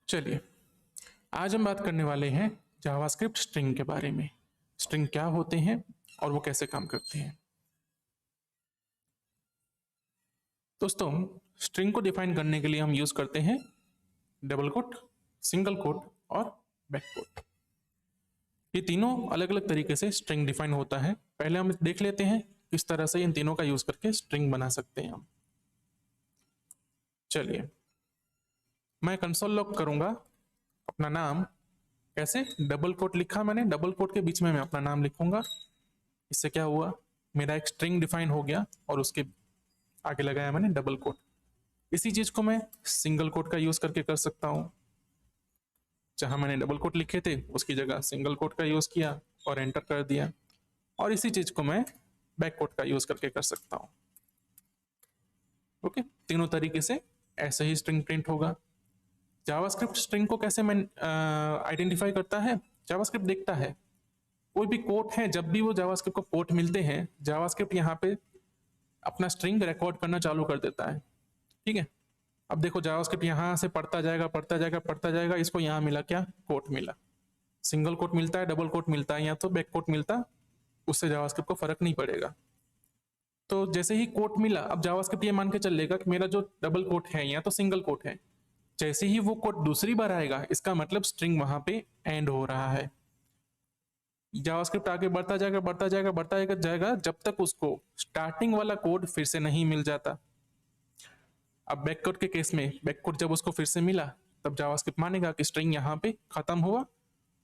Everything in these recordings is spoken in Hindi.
चलिए, आज हम बात करने वाले हैं जावास्क्रिप्ट स्ट्रिंग के बारे में। स्ट्रिंग क्या होते हैं और वो कैसे काम करते हैं। दोस्तों, स्ट्रिंग को डिफाइन करने के लिए हम यूज करते हैं डबल कोट, सिंगल कोट और बैक कोट। ये तीनों अलग अलग तरीके से स्ट्रिंग डिफाइन होता है। पहले हम देख लेते हैं किस तरह से इन तीनों का यूज करके स्ट्रिंग बना सकते हैं हम। चलिए, मैं कंसोल लॉग करूंगा अपना नाम। कैसे? डबल कोट लिखा मैंने, डबल कोट के बीच में मैं अपना नाम लिखूंगा। इससे क्या हुआ, मेरा एक स्ट्रिंग डिफाइन हो गया और उसके आगे लगाया मैंने डबल कोट। इसी चीज को मैं सिंगल कोट का यूज करके कर सकता हूं। जहां मैंने डबल कोट लिखे थे उसकी जगह सिंगल कोट का यूज किया और एंटर कर दिया। और इसी चीज को मैं बैक कोट का यूज करके कर सकता हूं। ओके, तीनों तरीके से ऐसे ही स्ट्रिंग प्रिंट होगा। जावास्क्रिप्ट स्ट्रिंग को कैसे मैं आइडेंटिफाई करता है? जावास्क्रिप्ट देखता है कोई भी कोट है, जब भी वो जावास्क्रिप्ट को कोट मिलते हैं, जावास्क्रिप्ट यहाँ पे अपना स्ट्रिंग रिकॉर्ड करना चालू कर देता है। ठीक है, अब देखो जावास्क्रिप्ट यहाँ से पढ़ता जाएगा पढ़ता जाएगा पढ़ता जाएगा। इसको यहाँ मिला क्या? कोट मिला। सिंगल कोट मिलता है, डबल कोट मिलता है या तो बैक कोट मिलता, उससे जावास्क्रिप्ट को फर्क नहीं पड़ेगा। तो जैसे ही कोट मिला, अब जावास्क्रिप्ट ये मान के चल लेगा कि मेरा जो डबल कोट है या तो सिंगल कोट है। जैसे ही वो कोट दूसरी बार आएगा, इसका मतलब स्ट्रिंग वहां पे एंड हो रहा है। जावास्क्रिप्ट आगे बढ़ता जाएगा बढ़ता जाएगा बढ़ता जाएगा जब तक उसको स्टार्टिंग वाला कोड फिर से नहीं मिल जाता। अब बैककोड के केस में बैककोड जब उसको फिर से मिला, तब जावास्क्रिप्ट मानेगा कि स्ट्रिंग यहाँ पे खत्म हुआ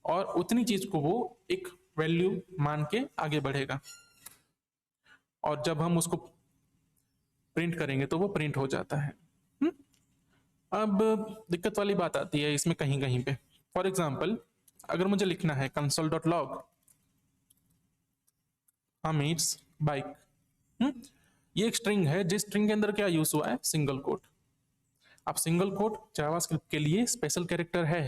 और उतनी चीज को वो एक वैल्यू मान के आगे बढ़ेगा। और जब हम उसको प्रिंट करेंगे तो वो प्रिंट हो जाता है। अब दिक्कत वाली बात आती है इसमें कहीं कहीं पे। फॉर एग्जाम्पल, अगर मुझे लिखना है console.log हामिद्स बाइक, ये एक स्ट्रिंग है जिस स्ट्रिंग के अंदर क्या यूज हुआ है? Single quote. अब सिंगल कोट जावास्क्रिप्ट के लिए स्पेशल कैरेक्टर है।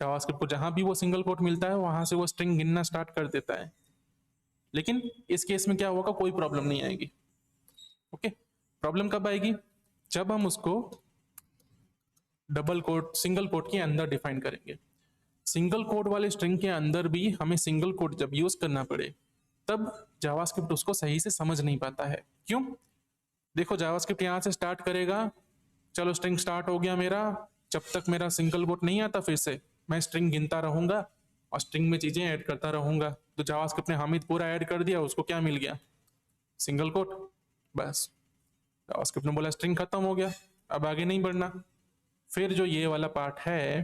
जावास्क्रिप्ट को जहां भी वो सिंगल कोट मिलता है वहां से वो स्ट्रिंग गिनना स्टार्ट कर देता है। लेकिन इस केस में क्या होगा? कोई प्रॉब्लम नहीं आएगी। ओके, प्रॉब्लम कब आएगी? जब हम उसको डबल कोट सिंगल कोट के अंदर डिफाइन करेंगे। सिंगल कोट वाले स्ट्रिंग के अंदर भी हमें सिंगल कोट जब यूज करना पड़े, तब जावास्क्रिप्ट उसको सही से समझ नहीं पाता है। क्यों? देखो, जावास्क्रिप्ट यहां से स्टार्ट करेगा, चलो स्ट्रिंग स्टार्ट हो गया मेरा। जब तक मेरा सिंगल कोट नहीं आता फिर से मैं स्ट्रिंग गिनता रहूंगा और स्ट्रिंग में चीजें ऐड करता रहूंगा। तो जावास्क्रिप्ट ने हामिद पूरा ऐड कर दिया, उसको क्या मिल गया? Single quote. बस, जावास्क्रिप्ट ने बोला स्ट्रिंग खत्म हो गया, अब आगे नहीं बढ़ना। फिर जो ये वाला पार्ट है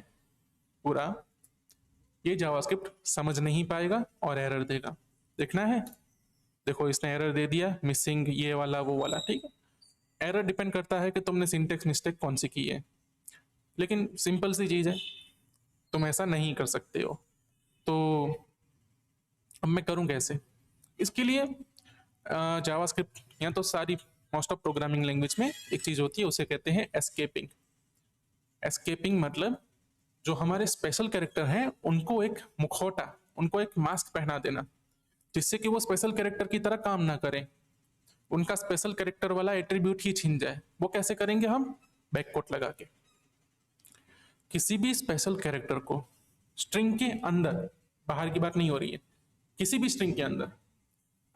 पूरा, ये जावास्क्रिप्ट समझ नहीं पाएगा और एरर देगा। देखना है, देखो इसने एरर दे दिया, मिसिंग ये वाला वो वाला। ठीक है, एरर डिपेंड करता है कि तुमने सिंटेक्स मिस्टेक कौन सी की है। लेकिन सिंपल सी चीज है, तुम ऐसा नहीं कर सकते हो। तो अब मैं करूं कैसे? इसके लिए जावास्क्रिप्ट या तो सारी मोस्ट ऑफ प्रोग्रामिंग लैंग्वेज में एक चीज होती है, उसे कहते हैं एस्केपिंग। एस्केपिंग मतलब जो हमारे स्पेशल कैरेक्टर हैं उनको एक मुखौटा, उनको एक मास्क पहना देना, जिससे कि वो स्पेशल कैरेक्टर की तरह काम ना करें, उनका स्पेशल कैरेक्टर वाला एट्रीब्यूट ही छीन जाए। वो कैसे करेंगे हम? बैककोट लगा के। किसी भी स्पेशल कैरेक्टर को स्ट्रिंग के अंदर, बाहर की बात नहीं हो रही है, किसी भी स्ट्रिंग के अंदर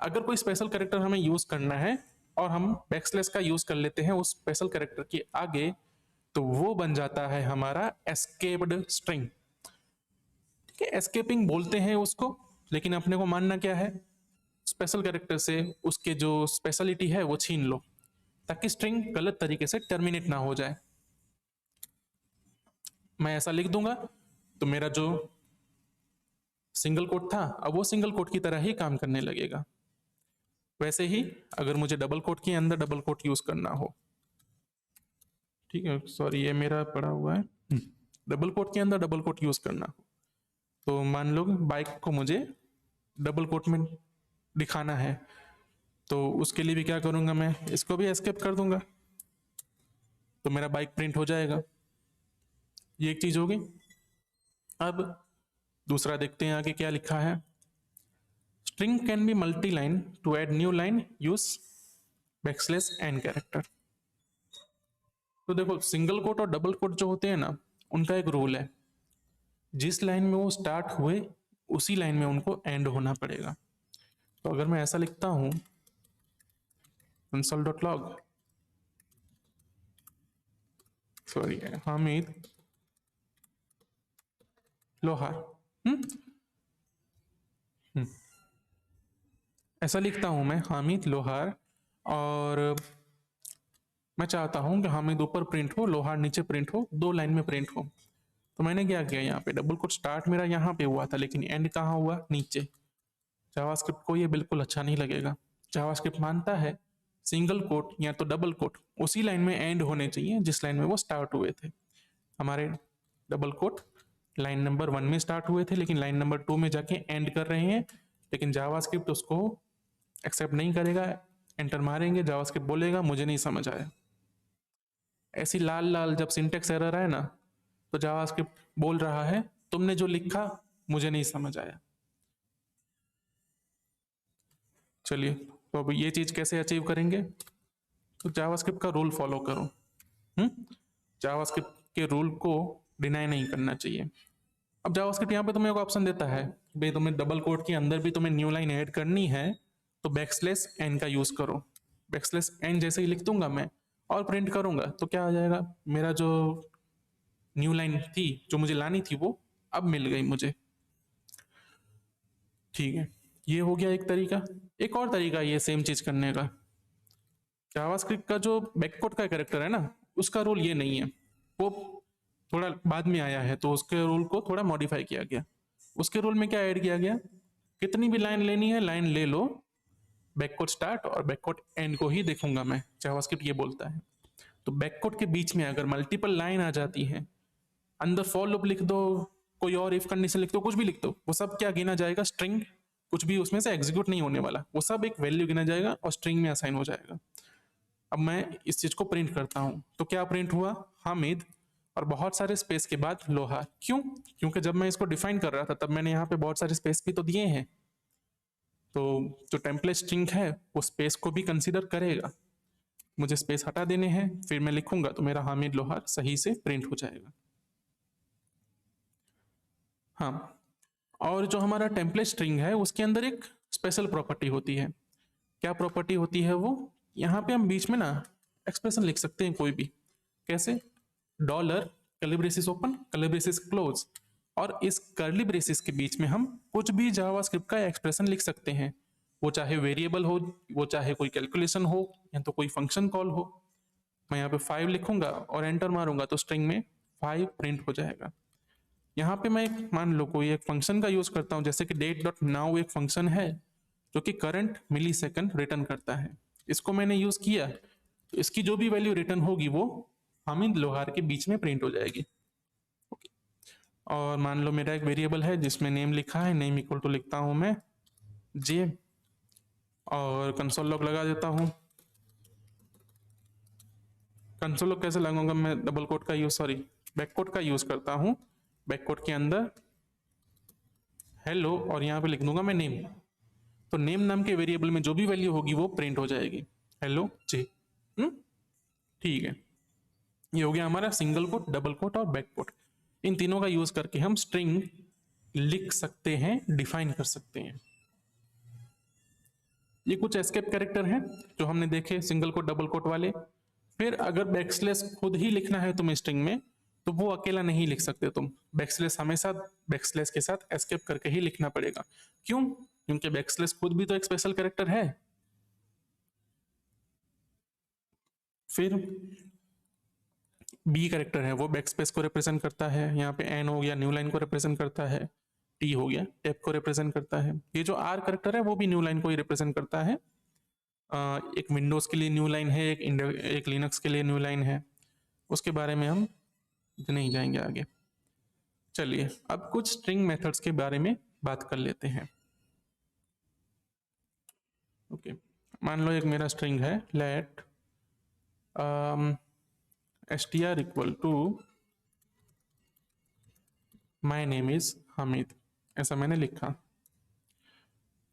अगर कोई स्पेशल कैरेक्टर हमें यूज करना है और हम बैकस्लैश का यूज कर लेते हैं उस स्पेशल कैरेक्टर के आगे, तो वो बन जाता है हमारा एस्केप्ड स्ट्रिंग। ठीक है, एस्केपिंग बोलते हैं उसको, लेकिन अपने को मानना क्या है? स्पेशल कैरेक्टर से उसके जो स्पेशलिटी है वो छीन लो, ताकि स्ट्रिंग गलत तरीके से टर्मिनेट ना हो जाए। मैं ऐसा लिख दूंगा तो मेरा जो सिंगल कोट था अब वो सिंगल कोट की तरह ही काम करने लगेगा। वैसे ही अगर मुझे डबल कोट के अंदर डबल कोट यूज करना हो, ठीक है, सॉरी ये मेरा पड़ा हुआ है, डबल कोट के अंदर डबल कोट यूज करना हो, तो मान लो बाइक को मुझे डबल कोट में दिखाना है, तो उसके लिए भी क्या करूंगा? मैं इसको भी एस्केप कर दूंगा, तो मेरा बाइक प्रिंट हो जाएगा। ये एक चीज होगी। अब दूसरा देखते हैं आगे क्या लिखा है। String can be multi line, to add new line use backslash n character. तो देखो, सिंगल कोट और डबल कोट जो होते हैं ना, उनका एक रूल है, जिस लाइन में वो स्टार्ट हुए उसी लाइन में उनको एंड होना पड़ेगा। तो अगर मैं ऐसा लिखता हूं console.log, सॉरी, हामिद लोहार, ऐसा लिखता हूं मैं हामिद लोहार, और मैं चाहता हूं कि हामिद ऊपर प्रिंट हो, लोहार नीचे प्रिंट हो, दो लाइन में प्रिंट हो। तो मैंने क्या किया, यहाँ पे डबल कोट स्टार्ट मेरा यहाँ पे हुआ था, लेकिन एंड कहाँ हुआ, नीचे। जावास्क्रिप्ट को ये बिल्कुल अच्छा नहीं लगेगा। जावास्क्रिप्ट मानता है सिंगल कोट या तो डबल कोट उसी लाइन में एंड होने चाहिए जिस लाइन में वो स्टार्ट हुए थे। हमारे डबल कोट लाइन नंबर 1 में स्टार्ट हुए थे, लेकिन लाइन नंबर 2 में जाके एंड कर रहे हैं, लेकिन जावास्क्रिप्ट उसको एक्सेप्ट नहीं करेगा। एंटर मारेंगे, जावास्क्रिप्ट बोलेगा मुझे नहीं समझ आया। ऐसी लाल लाल जब सिंटेक्स एरर आए ना, तो जावास्क्रिप्ट बोल रहा है तुमने जो लिखा मुझे नहीं समझ आया। चलिए, तो अब ये चीज कैसे अचीव करेंगे, तो जावास्क्रिप्ट का रूल फॉलो करो। जावास्क्रिप्ट के रूल को डिनाई नहीं करना चाहिए। अब जावास्क्रिप्ट यहाँ पे तुम्हें एक ऑप्शन देता है, भाई तुम्हें डबल कोट के अंदर भी तुम्हें न्यू लाइन ऐड करनी है तो बैकस्लैश एन का यूज करो। बैकस्लैश एन जैसे ही लिख दूंगा मैं और प्रिंट करूंगा तो क्या आ जाएगा, मेरा जो न्यू लाइन थी जो मुझे लानी थी वो अब मिल गई मुझे। ठीक है, ये हो गया एक तरीका। एक और तरीका ये सेम चीज करने का, जावास्क्रिप्ट का जो बैककोड का कैरेक्टर है ना, उसका रूल ये नहीं है, वो थोड़ा बाद में आया है, तो उसके रूल को थोड़ा मॉडिफाई किया गया। उसके रूल में क्या ऐड किया गया, कितनी भी लाइन लेनी है लाइन ले लो, बैककोड स्टार्ट और बैककोड एंड को ही देखूंगा मैं, जावास्क्रिप्ट ये बोलता है। तो बैककोड के बीच में अगर मल्टीपल लाइन आ जाती है, अंदर फॉर लूप लिख दो, कोई और इफ कंडीशन लिख दो, कुछ भी लिख दो, वो सब क्या गिना जाएगा, स्ट्रिंग। कुछ भी उसमें से एग्जीक्यूट नहीं होने वाला, वो सब एक वैल्यू गिना जाएगा और स्ट्रिंग में असाइन हो जाएगा। अब मैं इस चीज को प्रिंट करता हूं तो क्या प्रिंट हुआ, हामिद और बहुत सारे स्पेस के बाद लोहार। क्यों, क्योंकि जब मैं इसको डिफाइन कर रहा था तब मैंने यहाँ पे बहुत सारे स्पेस भी तो दिए हैं, तो जो टेम्पलेट स्ट्रिंग है वो स्पेस को भी कंसीडर करेगा। मुझे स्पेस हटा देने हैं, फिर मैं लिखूंगा तो मेरा हामिद लोहार सही से प्रिंट हो जाएगा। हाँ, और जो हमारा टेम्पलेट स्ट्रिंग है उसके अंदर एक स्पेशल प्रॉपर्टी होती है। क्या प्रॉपर्टी होती है वो, यहाँ पे हम बीच में ना एक्सप्रेशन लिख सकते हैं कोई भी। कैसे, dollar curly braces open curly braces close, और इस कर्ली ब्रेसिस के बीच में हम कुछ भी जावास्क्रिप्ट का एक्सप्रेशन लिख सकते हैं। वो चाहे वेरिएबल हो, वो चाहे कोई कैलकुलेशन हो, या तो कोई फंक्शन कॉल हो। मैं यहाँ पे 5 लिखूंगा और एंटर मारूंगा तो स्ट्रिंग में 5 प्रिंट हो जाएगा। यहाँ पे मैं मान लो कोई एक फंक्शन का यूज करता हूँ, जैसे कि डेट डॉट नाउ एक फंक्शन है जो कि करंट मिली सेकंड रिटर्न करता है। इसको मैंने यूज किया तो इसकी जो भी वैल्यू रिटर्न होगी वो हामिद लोहार के बीच में प्रिंट हो जाएगी। और मान लो मेरा एक वेरिएबल है जिसमें नेम लिखा है, नेम इक्वल टू लिखता हूं मैं जे, और कंसोल लॉग लगा देता हूं। कंसोल लॉग कैसे लगाऊंगा, मैं डबल कोट का यूज, सॉरी बैक कोट का यूज करता हूं। बैक कोट के अंदर हेलो और यहाँ पे लिख दूंगा मैं नेम, तो नेम नाम के वेरिएबल में जो भी वैल्यू होगी वो प्रिंट हो जाएगी, हेलो जे। ठीक है, ये हो गया हमारा सिंगल कोट, डबल कोट और बैक कोट। इन तीनों का यूज करके हम स्ट्रिंग लिख सकते हैं, डिफाइन कर सकते हैं। ये कुछ एस्केप कैरेक्टर हैं जो हमने देखे, सिंगल कोट डबल कोट वाले। फिर अगर बैकस्लैश खुद ही लिखना है तुम्हें स्ट्रिंग में, तो वो अकेला नहीं लिख सकते तुम, बैकस्लैश हमेशा बैकस्लैश के साथ एस्केप करके ही लिखना पड़ेगा। क्यों, क्योंकि बैकस्लैश खुद भी तो एक स्पेशल कैरेक्टर है। फिर बी कैरेक्टर है वो बैकस्पेस को रिप्रेजेंट करता है, यहाँ पे एन हो गया न्यू लाइन को रिप्रेजेंट करता है, टी हो गया टैब को रिप्रेजेंट करता है। ये जो आर कैरेक्टर है वो भी न्यू लाइन को ही रिप्रेजेंट करता है। एक विंडोज के लिए न्यू लाइन है, एक लिनक्स के लिए न्यू लाइन है, उसके बारे में हम नहीं जाएंगे आगे। चलिए अब कुछ स्ट्रिंग मेथड्स के बारे में बात कर लेते हैं। ओके, मान लो एक मेरा स्ट्रिंग है let str equal to my name is Hamid, ऐसा मैंने लिखा।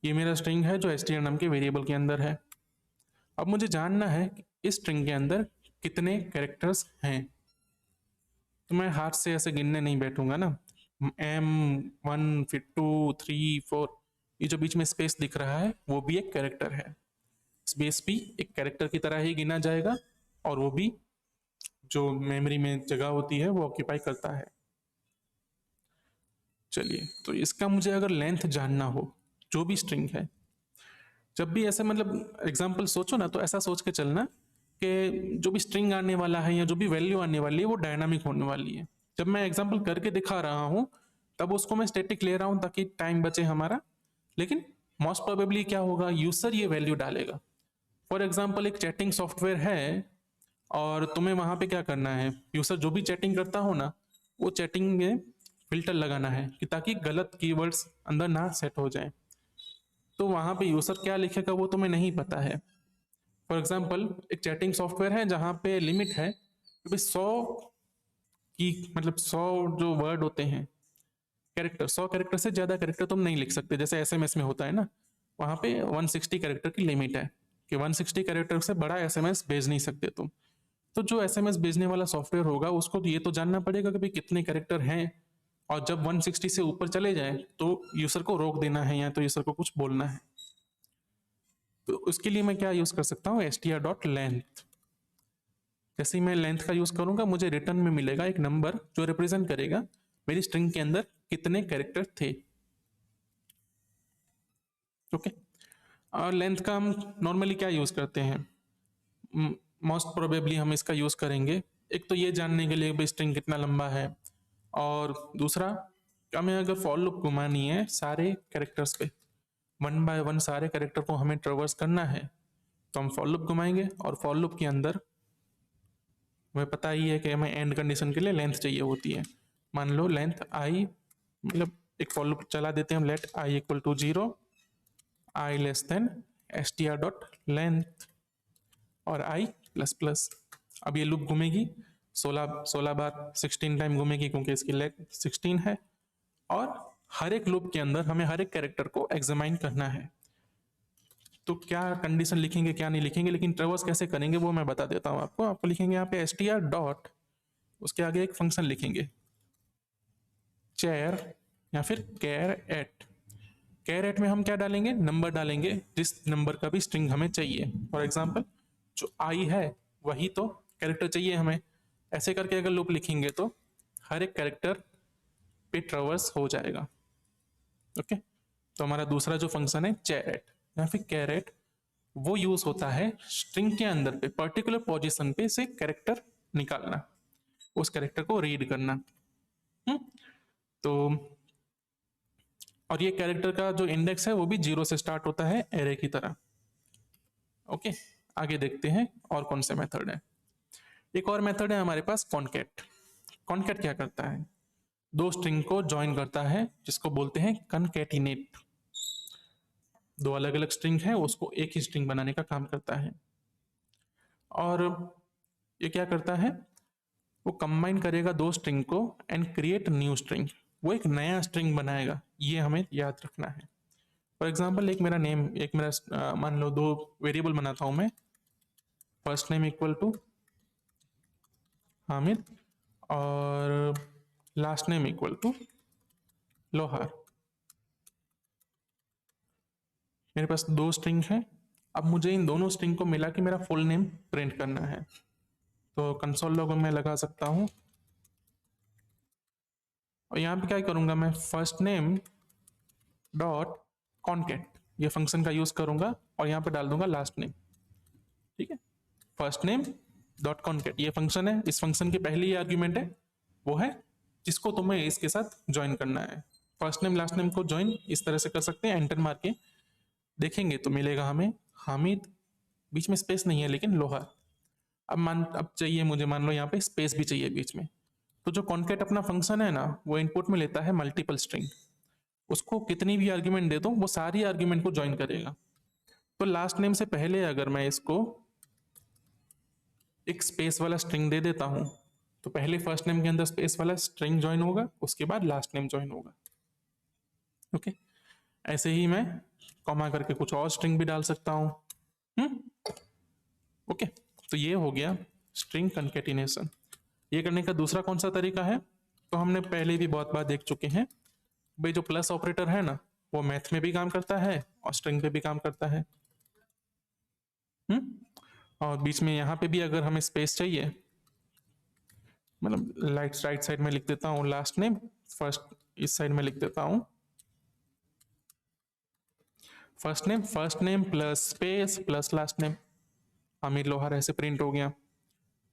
ये मेरा स्ट्रिंग है जो str नाम के वेरिएबल के अंदर है। अब मुझे जानना है कि इस स्ट्रिंग के अंदर कितने कैरेक्टर्स हैं। तो मैं हाथ से ऐसे गिनने नहीं बैठूंगा ना, M1 फिर 2 3 4, ये जो बीच में स्पेस दिख रहा है वो भी एक कैरेक्टर है। स्पेस भी एक कैरेक्टर की तरह ही गिना जाएगा, और वो भी जो मेमोरी में जगह होती है वो ऑक्यूपाई करता है। चलिए, तो इसका मुझे अगर लेंथ जानना हो, जो भी स्ट्रिंग है, जब भी ऐसे मतलब एग्जाम्पल सोचो ना, तो ऐसा सोच के चलना कि जो भी स्ट्रिंग आने वाला है या जो भी वैल्यू आने वाली है वो डायनामिक होने वाली है। जब मैं एग्जाम्पल करके दिखा रहा हूँ तब उसको मैं स्टैटिक ले रहा हूँ ताकि टाइम बचे हमारा, लेकिन मोस्ट प्रोबेबली क्या होगा, यूजर ये वैल्यू डालेगा। फॉर एग्जाम्पल एक चैटिंग सॉफ्टवेयर है और तुम्हें वहां पे क्या करना है, यूजर जो भी चैटिंग करता हो ना, वो चैटिंग में फिल्टर लगाना है कि ताकि गलत कीवर्ड्स अंदर ना सेट हो जाए। तो वहां पे यूजर क्या लिखेगा वो तुम्हें नहीं पता है। फॉर एग्जाम्पल एक चैटिंग सॉफ्टवेयर है जहाँ पे लिमिट है कि 100 की, मतलब 100 जो वर्ड होते हैं, कैरेक्टर, 100 कैरेक्टर से ज्यादा कैरेक्टर तुम नहीं लिख सकते, जैसे एसएमएस में होता है ना, वहां पे 160 कैरेक्टर की लिमिट है कि 160 कैरेक्टर से बड़ा एसएमएस भेज नहीं सकते तुम। तो जो एसएमएस भेजने वाला सॉफ्टवेयर होगा उसको तो ये तो जानना पड़ेगा कि भाई कितने कैरेक्टर हैं, और जब 160 से ऊपर चले जाए तो यूजर को रोक देना है या तो यूजर को कुछ बोलना है। तो उसके लिए मैं क्या यूज कर सकता हूँ, str.length। जैसे ही मैं लेंथ का यूज करूंगा मुझे रिटर्न में मिलेगा एक नंबर जो रिप्रेजेंट करेगा मेरी स्ट्रिंग के अंदर कितने कैरेक्टर थे। ओके। और लेंथ का हम नॉर्मली क्या यूज करते हैं, मोस्ट प्रोबेबली हम इसका यूज करेंगे एक तो ये जानने के लिए भाई स्ट्रिंग कितना लंबा है, और दूसरा हमें अगर फॉर लूप घुमानी है सारे कैरेक्टर्स पे, वन बाय वन सारे कैरेक्टर को हमें ट्रेवर्स करना है, तो हम फॉर लूप घुमाएंगे, और फॉर लूप के अंदर हमें पता ही है कि हमें एंड कंडीशन के लिए लेंथ चाहिए होती है। मान लो लेंथ आई, मतलब एक फॉर लूप चला देते हैं हम, let I equal to 0, I less than str.length और आई प्लस प्लस। अब ये लूप घूमेगी 16 बार, 16 टाइम घूमेगी क्योंकि इसकी लेंथ 16 है, और हर एक लूप के अंदर हमें हर एक कैरेक्टर को एग्जामाइन करना है। तो क्या कंडीशन लिखेंगे क्या नहीं लिखेंगे, लेकिन ट्रेवर्स कैसे करेंगे वो मैं बता देता हूँ आपको। आपको लिखेंगे यहाँ पे str डॉट, उसके आगे एक फंक्शन लिखेंगे चेयर या फिर कैर एट। कैर एट में हम क्या डालेंगे, नंबर डालेंगे जिस नंबर का भी स्ट्रिंग हमें चाहिए। फॉर एग्जाम्पल जो आई है वही तो कैरेक्टर चाहिए हमें। ऐसे करके अगर लूप लिखेंगे तो हर एक कैरेक्टर पे ट्रेवर्स हो जाएगा। ओके। तो हमारा दूसरा जो फंक्शन है चेरेट या फिर कैरेट, वो यूज होता है स्ट्रिंग के अंदर पे पर्टिकुलर पोजीशन पे से कैरेक्टर निकालना, उस कैरेक्टर को रीड करना। तो और ये कैरेक्टर का जो इंडेक्स है वो भी 0 से स्टार्ट होता है एरे की तरह। ओके। आगे देखते हैं और कौन से मेथड है। एक और मेथड है हमारे पास कॉनकैट। कॉनकैट क्या करता है, दो स्ट्रिंग को ज्वाइन करता है जिसको बोलते हैं कनकैटिनेट। दो अलग अलग स्ट्रिंग है उसको एक ही स्ट्रिंग बनाने का काम करता है। और ये क्या करता है, वो कंबाइन करेगा दो स्ट्रिंग को एंड क्रिएट न्यू स्ट्रिंग, वो एक नया स्ट्रिंग बनाएगा, ये हमें याद रखना है। फॉर एग्जाम्पल एक मेरा नेम, एक मेरा मान लो दो वेरिएबल बनाता हूं मैं, first name equal to Hamid और लास्ट नेम इक्वल टू लोहार। मेरे पास दो स्ट्रिंग है, अब मुझे इन दोनों स्ट्रिंग को मिला के मेरा फुल नेम प्रिंट करना है। तो कंसोल लॉग में लगा सकता हूं, और यहाँ पे क्या करूंगा मैं, फर्स्ट नेम डॉट कॉनकैट ये फंक्शन का यूज करूंगा और यहाँ पे डाल दूंगा लास्ट नेम। ठीक है, फर्स्ट नेम डॉट कॉनकैट ये फंक्शन है, इस फंक्शन की पहली आर्ग्यूमेंट है वो है जिसको तुम्हें इसके साथ ज्वाइन करना है। फर्स्ट नेम लास्ट नेम को ज्वाइन इस तरह से कर सकते हैं, एंटर मार के देखेंगे तो मिलेगा हमें हामिद, बीच में स्पेस नहीं है लेकिन लोहार। अब चाहिए मुझे, मान लो यहाँ पे स्पेस भी चाहिए बीच में। तो जो कॉनकैट अपना फंक्शन है ना, वो इनपुट में लेता है मल्टीपल स्ट्रिंग, उसको कितनी भी आर्ग्यूमेंट दे दो वो सारी आर्ग्यूमेंट को ज्वाइन करेगा। तो लास्ट नेम से पहले अगर मैं इसको एक स्पेस वाला स्ट्रिंग दे देता हूं तो पहले फर्स्ट नेम के अंदर स्पेस वाला स्ट्रिंग ज्वाइन होगा, उसके बाद लास्ट नेम ज्वाइन होगा। ओके। ऐसे ही मैं कॉमा करके कुछ और स्ट्रिंग भी डाल सकता हूं। ओके। तो ये हो गया स्ट्रिंग कंकेटिनेशन। ये करने का दूसरा कौन सा तरीका है, तो हमने पहले भी बहुत बार देख चुके हैं भाई, जो प्लस ऑपरेटर है ना वो मैथ में भी काम करता है और स्ट्रिंग पे भी काम करता है। और बीच में यहाँ पे भी अगर हमें स्पेस चाहिए, मतलब राइट साइड में लिख देता हूँ लास्ट नेम, फर्स्ट इस साइड में लिख देता हूँ first name plus space plus last name, Aamir लोहार ऐसे प्रिंट हो गया।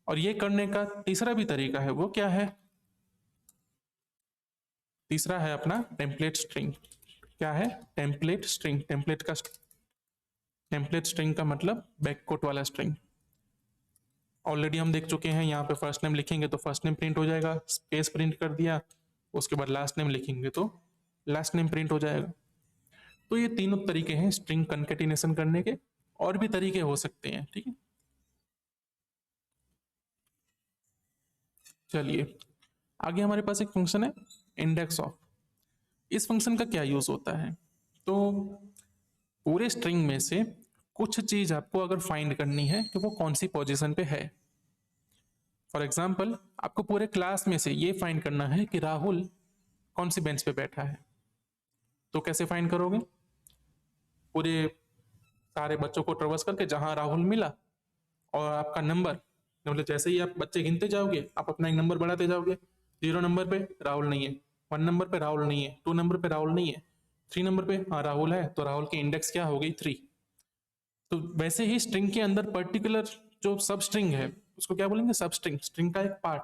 और ये करने का तीसरा भी तरीका है, वो क्या है, तीसरा है अपना टेम्पलेट स्ट्रिंग। क्या है, टेम्पलेट स्ट्रिंग। टेम्पलेट स्ट्रिंग का मतलब बैककोट वाला स्ट्रिंग। ऑलरेडी हम देख चुके हैं, यहाँ पे फर्स्ट नेम लिखेंगे तो फर्स्ट नेम प्रिंट हो जाएगा, स्पेस प्रिंट कर दिया, उसके बाद लास्ट नेम लिखेंगे तो लास्ट नेम प्रिंट हो जाएगा। तो ये तीनों तरीके हैं स्ट्रिंग कनकेटिनेशन करने के, और भी तरीके हो सकते हैं, ठीक है। चलिए आगे हमारे पास एक फंक्शन है इंडेक्स ऑफ। इस फंक्शन का क्या यूज होता है, तो पूरे स्ट्रिंग में से कुछ चीज आपको अगर फाइंड करनी है कि वो कौन सी पोजीशन पे है। फॉर एग्जाम्पल आपको पूरे क्लास में से ये फाइंड करना है कि राहुल कौन सी बेंच पे बैठा है, तो कैसे फाइंड करोगे, पूरे सारे बच्चों को ट्रेवर्स करके जहां राहुल मिला और आपका नंबर, मतलब जैसे ही आप बच्चे गिनते जाओगे आप अपना एक नंबर बढ़ाते जाओगे, 0 नंबर पे राहुल नहीं है, 1 नंबर पे राहुल नहीं है, 2 नंबर पे राहुल नहीं है, 3 नंबर पे हाँ राहुल है, तो राहुल की इंडेक्स क्या हो गई 3। तो वैसे ही स्ट्रिंग के अंदर पर्टिकुलर जो सब स्ट्रिंग है उसको क्या बोलेंगे, सब स्ट्रिंग, स्ट्रिंग का एक पार्ट,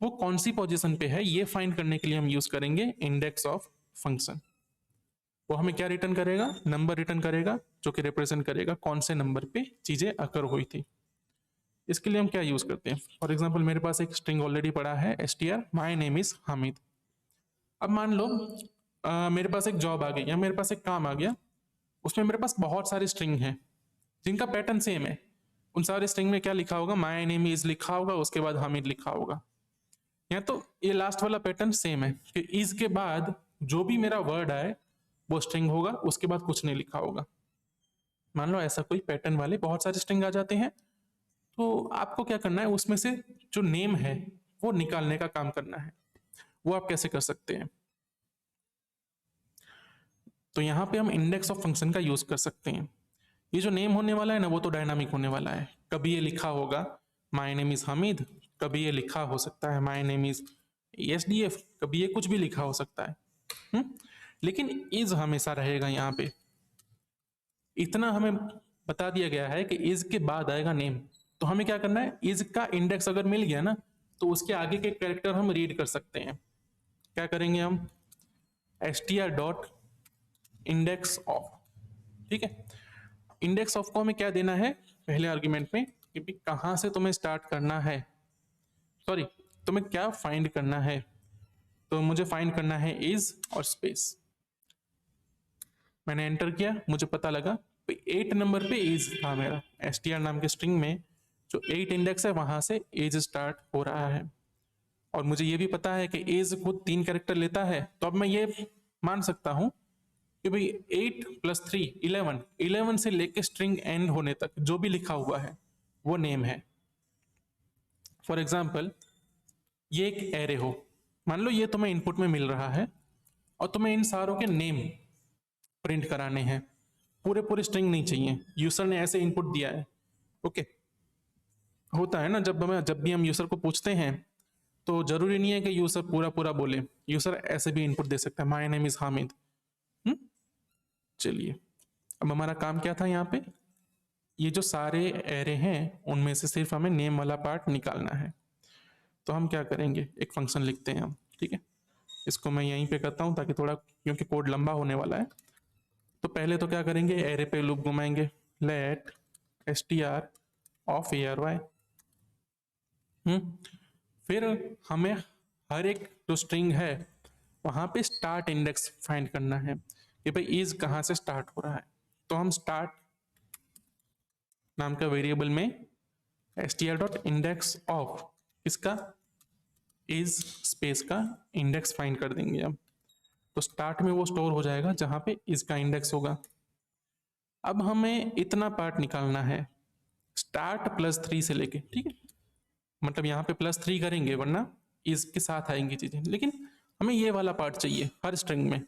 वो कौन सी पोजीशन पे है ये फाइंड करने के लिए हम यूज करेंगे इंडेक्स ऑफ फंक्शन। वो हमें क्या रिटर्न करेगा, नंबर रिटर्न करेगा जो कि रिप्रेजेंट करेगा कौन से नंबर पे चीजें अकर हुई थी। इसके लिए हम क्या यूज करते हैं, फॉर एग्जाम्पल मेरे पास एक स्ट्रिंग ऑलरेडी पड़ा है str my name is Hamid. अब मान लो मेरे पास एक जॉब आ गई या मेरे पास एक काम आ गया, उसमें मेरे पास बहुत सारे स्ट्रिंग हैं जिनका पैटर्न सेम है। उन सारे स्ट्रिंग में क्या लिखा होगा, माई नेम इज लिखा होगा, उसके बाद हामिद लिखा होगा। या तो ये लास्ट वाला पैटर्न सेम है कि इज के बाद जो भी मेरा वर्ड आए वो स्ट्रिंग होगा, उसके बाद कुछ नहीं लिखा होगा। मान लो ऐसा कोई पैटर्न वाले बहुत सारे स्ट्रिंग आ जाते हैं, तो आपको क्या करना है, उसमें से जो नेम है वो निकालने का काम करना है। वो आप कैसे कर सकते हैं, तो यहां पे हम इंडेक्स ऑफ फंक्शन का यूज कर सकते हैं। ये जो नेम होने वाला है ना वो तो डायनामिक होने वाला है, कभी ये लिखा होगा माई नेम इज हामिद, कभी ये लिखा हो सकता है माई नेम इज SDF, कभी ये कुछ भी लिखा हो सकता है। लेकिन इज हमेशा रहेगा यहाँ पे। इतना हमें बता दिया गया है कि इज के बाद आएगा नेम, तो हमें क्या करना है, इज का इंडेक्स अगर मिल गया ना तो उसके आगे के कैरेक्टर हम रीड कर सकते हैं। क्या करेंगे हम, str डॉट इंडेक्स ऑफ, ठीक है। इंडेक्स ऑफ को हमें क्या देना है पहले आर्ग्यूमेंट में, कि कहां से तुम्हें स्टार्ट करना है, सॉरी तुम्हें क्या फाइंड करना है, तो मुझे फाइंड करना है इज और स्पेस। मैंने एंटर किया, मुझे पता लगा 8 नंबर पे इज था मेरा, str नाम के स्ट्रिंग में जो 8 इंडेक्स है वहां से इज स्टार्ट हो रहा है। और मुझे ये भी पता है कि इज खुद 3 कैरेक्टर लेता है, तो अब मैं ये मान सकता हूं कि भाई 8 + 3 11 से लेके स्ट्रिंग एंड होने तक जो भी लिखा हुआ है वो नेम है। फॉर एग्जाम्पल ये एक एरे हो, मान लो ये तुम्हें इनपुट में मिल रहा है और तुम्हें इन सारों के नेम प्रिंट कराने हैं, पूरे पूरे स्ट्रिंग नहीं चाहिए, यूजर ने ऐसे इनपुट दिया है। ओके, होता है ना जब भी हम यूजर को पूछते हैं तो जरूरी नहीं है कि यूजर पूरा पूरा बोले, यूजर ऐसे भी इनपुट दे सकता है माय नेम इज हामिद। चलिए अब हमारा काम क्या था यहाँ पे, ये जो सारे एरे हैं उनमें से सिर्फ हमें नेम वाला पार्ट निकालना है। तो हम क्या करेंगे, एक फंक्शन लिखते हैं हम, ठीक है। इसको मैं यहीं पे करता हूँ ताकि थोड़ा, क्योंकि कोड लंबा होने वाला है। तो पहले तो क्या करेंगे, एरे पे लूप घुमाएंगे, लेट str ऑफ ARY। फिर हमें हर एक जो स्ट्रिंग है वहां पे स्टार्ट इंडेक्स फाइंड करना है कि भाई इज कहां से स्टार्ट हो रहा है। तो हम स्टार्ट नाम का वेरिएबल में str डॉट इंडेक्स ऑफ इसका इज स्पेस का इंडेक्स फाइंड कर देंगे अब। तो स्टार्ट में वो स्टोर हो जाएगा जहां पे इज का इंडेक्स होगा। अब हमें इतना पार्ट निकालना है स्टार्ट +3 से लेके, ठीक है। मतलब यहाँ पे +3 करेंगे, वरना इज के साथ आएंगी चीजें, लेकिन हमें ये वाला पार्ट चाहिए हर स्ट्रिंग में।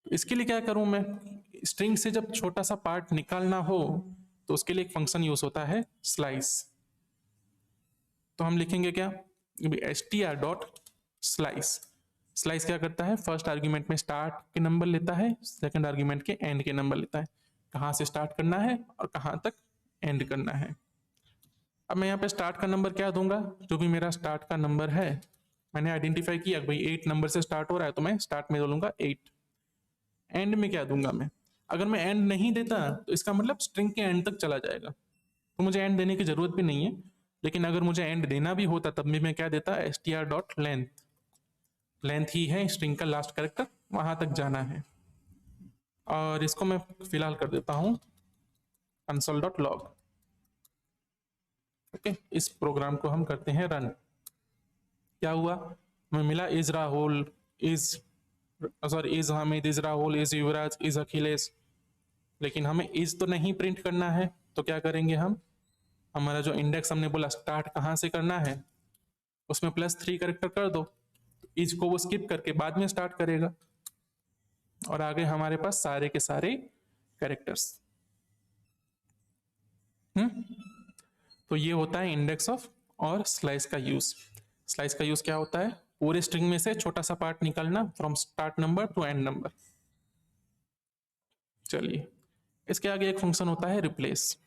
इसके लिए क्या करूं मैं, स्ट्रिंग से जब छोटा सा पार्ट निकालना हो तो उसके लिए एक फंक्शन यूज होता है स्लाइस। तो हम लिखेंगे क्या, str.slice। स्लाइस क्या करता है, फर्स्ट आर्ग्यूमेंट में स्टार्ट के नंबर लेता है, सेकंड आर्ग्यूमेंट के एंड के नंबर लेता है, कहाँ से स्टार्ट करना है और कहाँ तक एंड करना है। अब मैं यहाँ पे स्टार्ट का नंबर क्या दूंगा, जो भी मेरा स्टार्ट का नंबर है, मैंने आइडेंटिफाई किया भाई 8 नंबर से स्टार्ट हो रहा है, तो मैं स्टार्ट में बोलूंगा 8। एंड में क्या दूंगा मैं, अगर मैं एंड नहीं देता तो इसका मतलब स्ट्रिंग के एंड तक चला जाएगा, तो मुझे एंड देने की जरूरत भी नहीं है। लेकिन अगर मुझे एंड देना भी होता तब भी मैं क्या देता, str.length। लेंथ ही है स्ट्रिंग का लास्ट कैरेक्टर, वहां तक जाना है। और इसको मैं फिलहाल कर देता हूं console.log। ओके, इस प्रोग्राम को हम करते हैं रन। क्या हुआ, हमें मिला is Rahul, is sorry is Hamid, is Rahul, is Yuvraj, is Akhilesh. लेकिन हमें इज तो नहीं प्रिंट करना है, तो क्या करेंगे हम, हमारा जो इंडेक्स हमने बोला स्टार्ट कहाँ से करना है, उसमें +3 कैरेक्टर कर दो, इज को वो स्किप करके बाद में स्टार्ट करेगा, और आगे हमारे पास सारे के सारे कैरेक्टर्स। तो ये होता है इंडेक्स ऑफ और स्लाइस का यूज। स्लाइस का यूज क्या होता है, पूरे स्ट्रिंग में से छोटा सा पार्ट निकालना from start number two and number. चलिए, इसके आगे एक फंक्शन होता है रिप्लेस।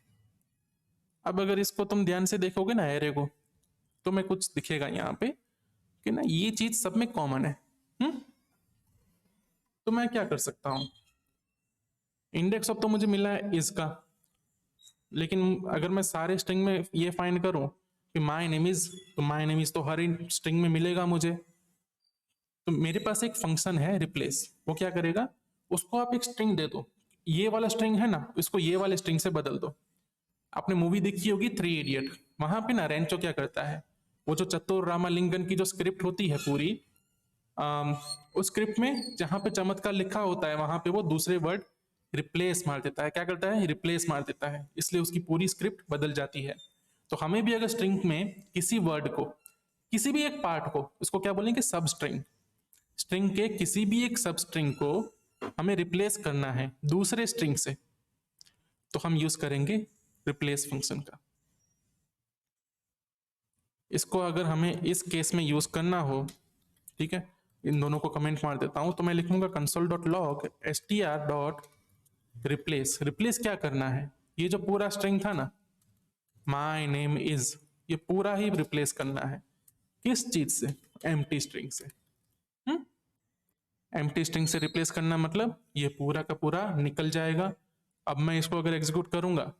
अब अगर इसको तुम ध्यान से देखोगे ना एरे को, तो मैं कुछ दिखेगा यहाँ पे कि ना ये चीज सब में कॉमन है। तो मैं क्या कर सकता हूं, इंडेक्स ऑफ तो मुझे मिला है इसका, लेकिन अगर मैं सारे स्ट्रिंग में ये फाइंड करूं कि माय नेम इज, तो माय नेम इज तो हर स्ट्रिंग में मिलेगा मुझे। तो मेरे पास एक फंक्शन है रिप्लेस, वो क्या करेगा, उसको आप एक स्ट्रिंग दे दो, ये वाला स्ट्रिंग है ना, इसको ये वाले स्ट्रिंग से बदल दो। आपने मूवी देखी होगी 3 इडियट, वहां पे ना रेंचो क्या करता है, वो जो चतुर रामालिंगन की जो स्क्रिप्ट होती है पूरी, उस स्क्रिप्ट में जहां पे चमत्कार लिखा होता है वहां पे वो दूसरे वर्ड रिप्लेस मार देता है। क्या करता है, रिप्लेस मार देता है, इसलिए उसकी पूरी स्क्रिप्ट बदल जाती है। तो हमें भी अगर स्ट्रिंग में किसी वर्ड को, किसी भी एक पार्ट को, उसको क्या बोलेंगे, सब स्ट्रिंग, स्ट्रिंग के किसी भी एक सब स्ट्रिंग को हमें रिप्लेस करना है दूसरे स्ट्रिंग से, तो हम यूज करेंगे रिप्लेस फंक्शन का। इसको अगर हमें इस केस में यूज करना हो, ठीक है, इन दोनों को कमेंट मार देता हूं, तो मैं लिखूंगा console.log str.replace। रिप्लेस क्या करना है, ये जो पूरा स्ट्रिंग था ना माय नेम इज, ये पूरा ही रिप्लेस करना है, किस चीज से, एम्प्टी स्ट्रिंग से। एम्प्टी स्ट्रिंग से रिप्लेस करना मतलब ये पूरा का पूरा निकल जाएगा। अब मैं इसको अगर एग्जीक्यूट करूंगा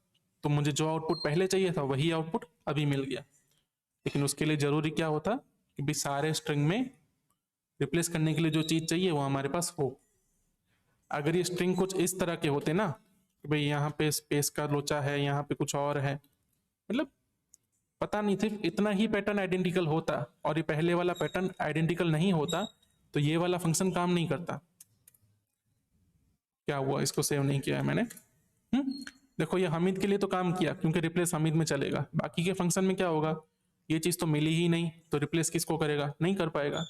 तो मुझे जो आउटपुट पहले चाहिए था वही आउटपुट अभी मिल गया, लेकिन उसके लिए जरूरी क्या होता कि भी सारे स्ट्रिंग में रिप्लेस करने के लिए जो चीज चाहिए वो हमारे पास हो। अगर ये स्ट्रिंग कुछ इस तरह के होते ना कि भाई यहाँ पे स्पेस का लोचा है, यहाँ पे कुछ और है, मतलब पता नहीं सिर्फ इतना ही पैटर्न आइडेंटिकल होता और ये पहले वाला पैटर्न आइडेंटिकल नहीं होता, तो ये वाला फंक्शन काम नहीं करता। क्या हुआ, इसको सेव नहीं किया है मैंने। देखो ये हामिद के लिए तो काम किया क्योंकि रिप्लेस हामिद में चलेगा, बाकी के फंक्शन में क्या होगा, ये चीज तो मिली ही नहीं, तो रिप्लेस किसको करेगा, नहीं कर पाएगा।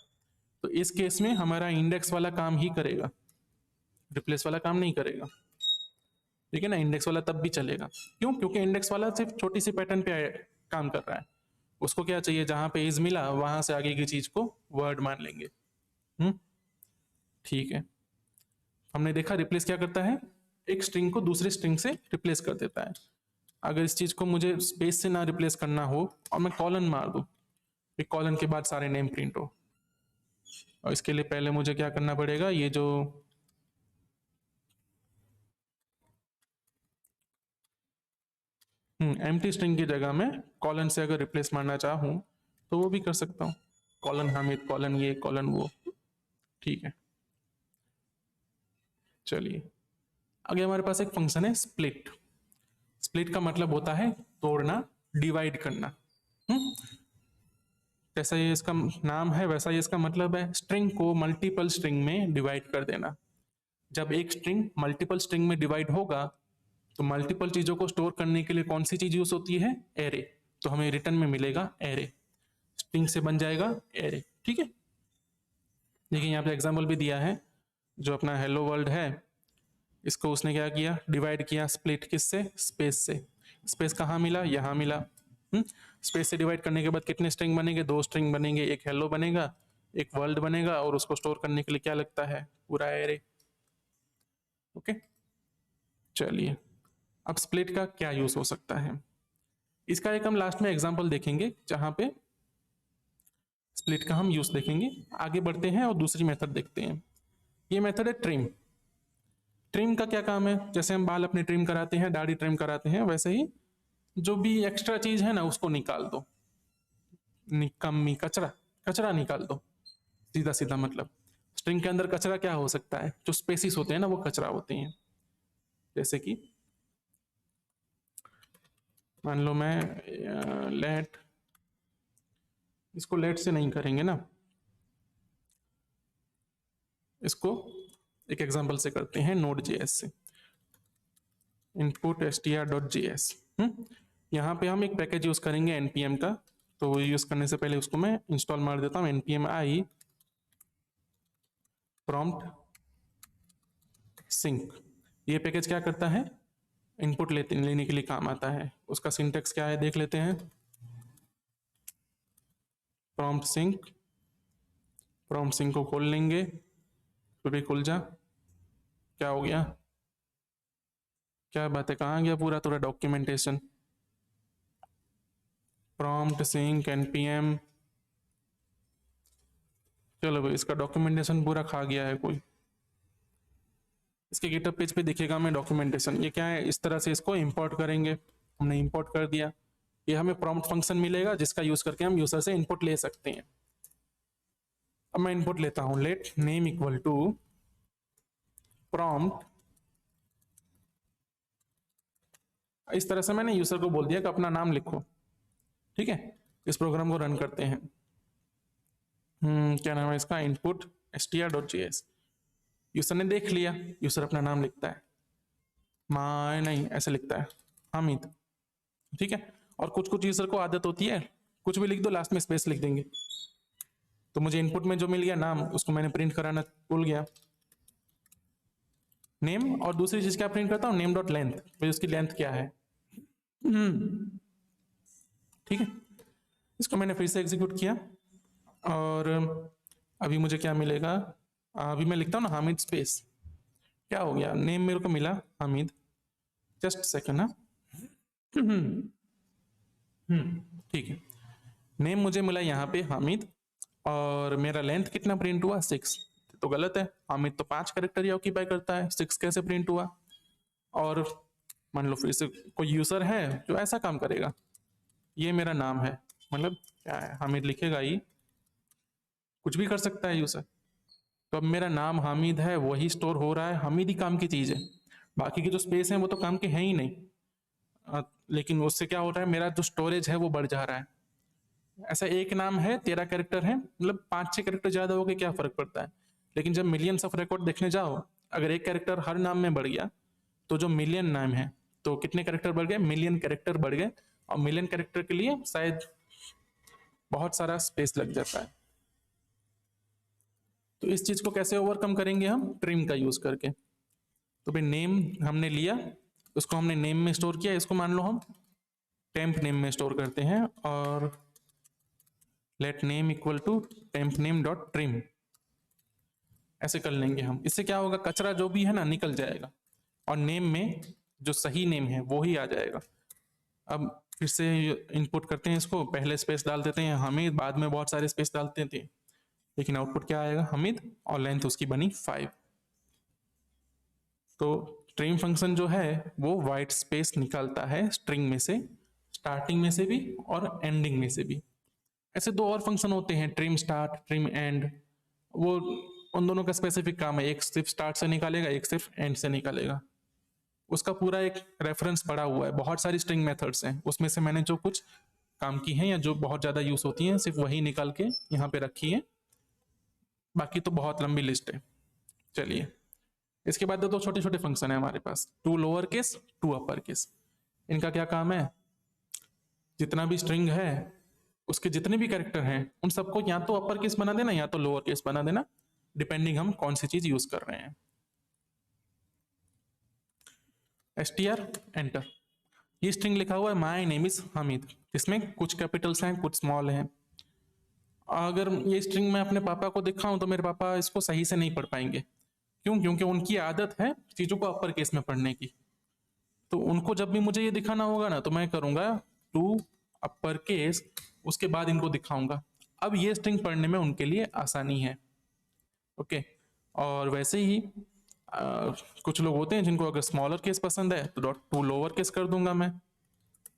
तो इस केस में हमारा इंडेक्स वाला काम ही करेगा, रिप्लेस वाला काम नहीं करेगा। ठीक है ना, इंडेक्स वाला तब भी चलेगा, क्यों, क्योंकि इंडेक्स वाला सिर्फ छोटी सी पैटर्न पे काम कर रहा है। उसको क्या चाहिए, जहां पे इज मिला वहां से आगे की चीज को वर्ड मान लेंगे। हम्म ठीक है, हमने देखा रिप्लेस क्या करता है, एक स्ट्रिंग को दूसरे स्ट्रिंग से रिप्लेस कर देता है। अगर इस चीज को मुझे स्पेस से ना रिप्लेस करना हो और मैं कॉलन मार दूं, एक कॉलन के बाद सारे नेम प्रिंट हो, और इसके लिए पहले मुझे क्या करना पड़ेगा, ये जो एम्प्टी स्ट्रिंग की जगह में कॉलन से अगर रिप्लेस मारना चाहूं तो वो भी कर सकता हूं, कॉलन हामिद, कॉलन ये, कॉलन वो। ठीक है, चलिए आगे हमारे पास एक फंक्शन है स्प्लिट। स्प्लिट का मतलब होता है तोड़ना, डिवाइड करना। जैसा ये इसका नाम है वैसा ये इसका मतलब है, स्ट्रिंग को मल्टीपल स्ट्रिंग में डिवाइड कर देना। जब एक स्ट्रिंग मल्टीपल स्ट्रिंग में डिवाइड होगा तो मल्टीपल चीजों को स्टोर करने के लिए कौन सी चीज यूज होती है, एरे। तो हमें रिटर्न में मिलेगा एरे, स्ट्रिंग से बन जाएगा एरे। ठीक है, देखिए यहाँ पे एग्जाम्पल भी दिया है, जो अपना हेलो वर्ल्ड है इसको उसने क्या किया, डिवाइड किया, स्प्लिट किससे, स्पेस से। स्पेस कहाँ मिला, यहाँ मिला। स्पेस से डिवाइड करने के बाद कितने स्ट्रिंग बनेंगे, 2 स्ट्रिंग बनेंगे, एक हेलो बनेगा, एक वर्ल्ड बनेगा, और उसको स्टोर करने के लिए क्या लगता है, पूरा एरे। ओके, चलिए अब स्प्लिट का क्या यूज हो सकता है, इसका एक हम लास्ट में एग्जांपल देखेंगे जहां पे स्प्लिट का हम यूज देखेंगे। आगे बढ़ते हैं और दूसरी मेथड देखते हैं। ये मेथड है ट्रिम। ट्रिम का क्या काम है, जैसे हम बाल अपने ट्रिम कराते हैं, दाढ़ी ट्रिम कराते हैं, वैसे ही जो भी एक्स्ट्रा चीज है ना उसको निकाल दो, निकम्मी कचरा, कचरा निकाल दो, सीधा सीधा मतलब। स्ट्रिंग के अंदर कचरा क्या हो सकता है, जो स्पेसिस होते हैं ना वो कचरा होते हैं। जैसे कि मान लो मैं लेट, इसको लेट से नहीं करेंगे ना, इसको एक एग्जांपल से करते हैं, नोड जेएस से, इनपुट str.js। यहाँ पे हम एक पैकेज यूज करेंगे npm का, तो वो यूज करने से पहले उसको मैं इंस्टॉल मार देता हूँ, npm i prompt sync। ये पैकेज क्या करता है, इनपुट लेने के लिए काम आता है। उसका सिंटेक्स क्या है देख लेते हैं, prompt sync, prompt sync को खोल लेंगे, तो भी खुल जा, क्या हो गया, क्या बात है, कहाँ गया पूरा थोड़ा डॉक्यूमेंटेशन, prompt sync npm, चलो भाई इसका डॉक्यूमेंटेशन पूरा खा गया है कोई। इसके गिटहब पेज पे दिखेगा मैं डॉक्यूमेंटेशन, ये क्या है, इस तरह से इसको इंपोर्ट करेंगे, हमने इंपोर्ट कर दिया। ये हमें प्रॉम्प्ट फंक्शन मिलेगा जिसका यूज करके हम यूजर से इनपुट ले सकते हैं। अब मैं इनपुट लेता हूं, let name equal to prompt, इस तरह से मैंने यूजर को बोल दिया कि अपना नाम लिखो। ठीक है, इस प्रोग्राम को रन करते हैं। क्या नाम है इसका, इनपुट str.js। यूजर ने देख लिया, यूजर अपना नाम लिखता है, माय नहीं ऐसे लिखता है, हामिद। ठीक है, और कुछ कुछ यूजर को आदत होती है कुछ भी लिख दो लास्ट में स्पेस लिख देंगे, तो मुझे इनपुट में जो मिल गया नाम, उसको मैंने प्रिंट कराना भूल गया, नेम। और दूसरी चीज क्या प्रिंट करता हूँ, नेम डॉट लेंथ, भाई उसकी लेंथ क्या है। ठीक है, इसको मैंने फिर से एग्जीक्यूट किया, और अभी मुझे क्या मिलेगा, अभी मैं लिखता हूँ ना हामिद स्पेस, क्या हो गया, नेम मेरे को मिला हामिद, जस्ट सेकेंड ना। ठीक है, नेम मुझे मिला यहाँ पे हामिद, और मेरा लेंथ कितना प्रिंट हुआ, 6। तो गलत है, हामिद तो 5 कैरेक्टर ही ऑक्यूपाई करता है, 6 कैसे प्रिंट हुआ। और मान लो फिर से कोई यूजर है जो ऐसा काम करेगा, ये मेरा नाम है, मतलब क्या है, हामिद लिखेगा ही, कुछ भी कर सकता है यूजर। तो अब मेरा नाम हामिद है, वही स्टोर हो रहा है, हामिद ही काम की चीज है, बाकी के जो स्पेस है वो तो काम के हैं ही नहीं। लेकिन उससे क्या हो रहा है, मेरा जो स्टोरेज है वो बढ़ जा रहा है। ऐसा एक नाम है, 13 कैरेक्टर है, मतलब 5-6 कैरेक्टर ज्यादा हो गए क्या फर्क पड़ता है। लेकिन जब मिलियंस ऑफ रिकॉर्ड देखने जाओ, अगर एक कैरेक्टर हर नाम में बढ़ गया, तो जो मिलियन नाम है, तो कितने कैरेक्टर बढ़ गए, मिलियन कैरेक्टर बढ़ गए, और मिलियन कैरेक्टर के लिए शायद बहुत सारा स्पेस लग जाता है। तो इस चीज को कैसे ओवरकम करेंगे हम, ट्रिम का यूज करके। तो भाई नेम हमने लिया, उसको हमने नेम में स्टोर किया, इसको मान लो हम टेम्प नेम में स्टोर करते हैं, और let name equal to temp name dot trim, ऐसे कर लेंगे हम। इससे क्या होगा, कचरा जो भी है ना निकल जाएगा, और नेम में जो सही नेम है वो ही आ जाएगा। अब फिर से इनपुट करते हैं इसको, पहले स्पेस डाल देते हैं हमिद, बाद में बहुत सारे स्पेस डालते थे, लेकिन आउटपुट क्या आएगा, हमिद, और लेंथ उसकी बनी 5। तो ट्रिम फंक्शन जो है वो वाइट स्पेस निकालता है स्ट्रिंग में से, स्टार्टिंग में से भी और एंडिंग में से भी। ऐसे 2 और फंक्शन होते हैं, ट्रिम स्टार्ट, ट्रिम एंड, वो उन दोनों का स्पेसिफिक काम है, एक सिर्फ स्टार्ट से निकालेगा, एक सिर्फ एंड से निकालेगा। उसका पूरा एक रेफरेंस पड़ा हुआ है, बहुत सारी स्ट्रिंग मेथड्स हैं, उसमें से मैंने जो कुछ काम की हैं या जो बहुत ज्यादा यूज होती हैं सिर्फ वही निकाल के यहाँ पे रखी है, बाकी तो बहुत लंबी लिस्ट है। चलिए, इसके बाद 2 छोटे छोटे फंक्शन है हमारे पास, 2 लोअर केस 2 अपर केस। इनका क्या काम है, जितना भी स्ट्रिंग है उसके जितने भी कैरेक्टर हैं उन सबको या तो अपर केस बना देना या तो लोअर केस बना देना, डिपेंडिंग हम कौन सी चीज यूज कर रहे हैं। str enter. ये स्ट्रिंग लिखा हुआ है माय नेम इज हामिद, इसमें कुछ कैपिटल्स हैं कुछ स्मॉल हैं। अगर ये स्ट्रिंग मैं अपने पापा को दिखाऊं तो मेरे पापा इसको सही से नहीं पढ़ पाएंगे। क्यों? क्योंकि उनकी आदत है चीजों को अपर केस में पढ़ने की। तो उनको जब भी मुझे ये दिखाना होगा ना तो मैं करूंगा टू अपर केस, उसके बाद इनको दिखाऊंगा। अब ये स्ट्रिंग पढ़ने में उनके लिए आसानी है। ओके। और वैसे ही कुछ लोग होते हैं जिनको अगर स्मॉलर केस पसंद है तो डॉट टू लोअर केस कर दूंगा मैं,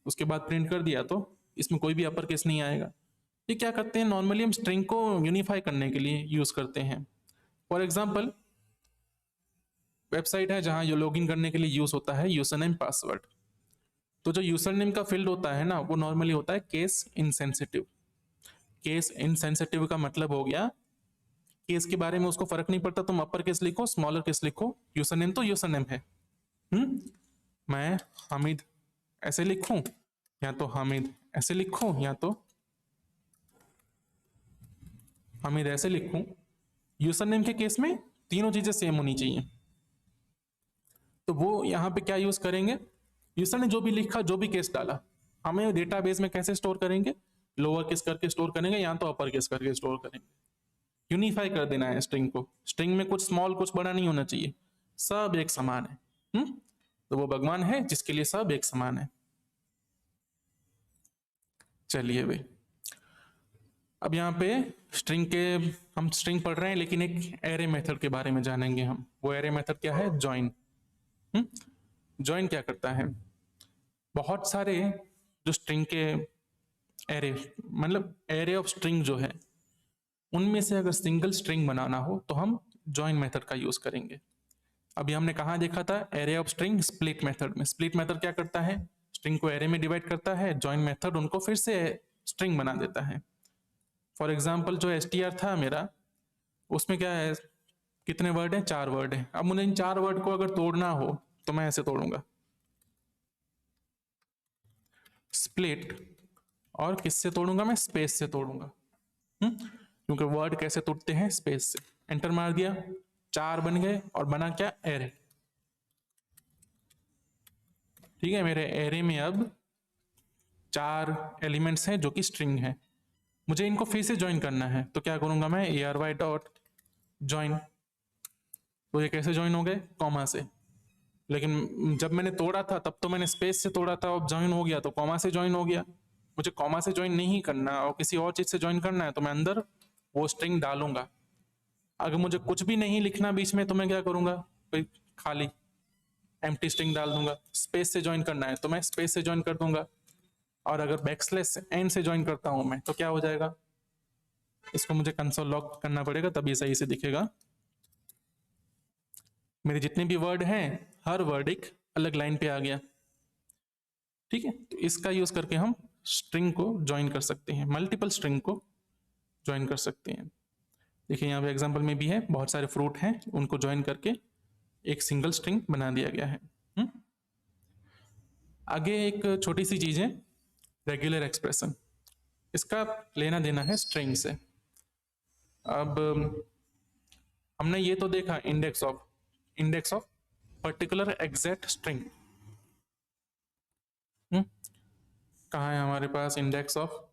उसके बाद प्रिंट कर दिया तो इसमें कोई भी अपर केस नहीं आएगा। ये क्या करते हैं, नॉर्मली हम स्ट्रिंग को यूनिफाई करने के लिए यूज करते हैं। फॉर एग्जाम्पल वेबसाइट है जहां ये लॉगिन करने के लिए यूज होता है यूजर नेम पासवर्ड। तो जो यूजर नेम का फील्ड होता है ना वो नॉर्मली होता है केस इनसेंसिटिव। केस इनसेंसिटिव का मतलब हो गया केस के बारे में उसको फर्क नहीं पड़ता, तुम अपर केस लिखो स्मॉलर केस लिखो, यूजर नेम तो यूजर नेम है। मैं हामिद ऐसे लिखूं या तो हामिद ऐसे लिखूं या तो हामिद ऐसे लिखूं, यूजर नेम के केस में तीनों चीजें सेम होनी चाहिए। तो वो यहाँ पे क्या यूज करेंगे, यूजर ने जो भी लिखा जो भी केस डाला हमें डेटाबेस में कैसे स्टोर करेंगे, लोअर केस करके स्टोर करेंगे या तो अपर केस करके स्टोर करेंगे। यूनिफाई कर देना है स्ट्रिंग को, स्ट्रिंग में कुछ स्मॉल कुछ बड़ा नहीं होना चाहिए, सब एक समान है। तो वो भगवान है जिसके लिए सब एक समान है। चलिए भाई, अब यहाँ पे स्ट्रिंग के हम स्ट्रिंग पढ़ रहे हैं लेकिन एक एरे मेथड के बारे में जानेंगे हम। वो एरे मेथड क्या है, जॉइन। जॉइन क्या करता है, बहुत सारे जो स्ट्रिंग के एरे मतलब एरे ऑफ स्ट्रिंग जो है उनमें से अगर सिंगल स्ट्रिंग बनाना हो तो हम जॉइन मेथड का यूज करेंगे। अभी हमने कहाँ देखा था, array of string split method में। स्प्लिट मेथड क्या करता है, स्ट्रिंग को एरे में डिवाइड करता है, जॉइन मेथड उनको फिर से स्ट्रिंग बना देता है। फॉर एग्जाम्पल जो str था मेरा उसमें क्या है, कितने वर्ड है, 4 वर्ड है। अब मुझे इन 4 वर्ड को अगर तोड़ना हो तो मैं ऐसे तोड़ूंगा स्प्लिट, और किससे तोड़ूंगा मैं, स्पेस से तोड़ूंगा। क्योंकि वर्ड कैसे तोड़ते हैं, स्पेस से। एंटर मार दिया, 4 बन गए और बना क्या, एरे। ठीक है, मेरे एरे में अब 4 एलिमेंट्स हैं जो कि स्ट्रिंग है। मुझे इनको फिर से ज्वाइन करना है तो क्या करूंगा मैं, ARY डॉट ज्वाइन। तो ये कैसे ज्वाइन हो गए, कॉमा से। लेकिन जब मैंने तोड़ा था तब तो मैंने स्पेस से तोड़ा था, अब ज्वाइन हो गया तो कॉमा से ज्वाइन हो गया। मुझे कॉमा से ज्वाइन नहीं करना और किसी और चीज से ज्वाइन करना है तो मैं अंदर वो स्ट्रिंग डालूंगा। अगर मुझे कुछ भी नहीं लिखना बीच में तो मैं क्या करूंगा, कोई खाली एम्प्टी स्ट्रिंग डाल दूंगा। स्पेस से ज्वाइन करना है तो मैं स्पेस से ज्वाइन कर दूंगा। और अगर बैकस्लैश एन से ज्वाइन करता हूं मैं तो क्या हो जाएगा, इसको मुझे कंसोल लॉग करना पड़ेगा तभी सही से दिखेगा। मेरे जितने भी वर्ड हैं हर वर्ड एक अलग लाइन पे आ गया। ठीक है, तो इसका यूज करके हम स्ट्रिंग को ज्वाइन कर सकते हैं, मल्टीपल स्ट्रिंग को ज्वाइन कर सकते हैं। देखिए यहाँ पे एग्जांपल में भी है, बहुत सारे फ्रूट हैं उनको ज्वाइन करके एक सिंगल स्ट्रिंग बना दिया गया है। आगे एक छोटी सी चीज है, रेगुलर एक्सप्रेशन। इसका लेना देना है स्ट्रिंग से। अब हमने ये तो देखा index of particular exact string. कहाँ है हमारे पास इंडेक्स ऑफ,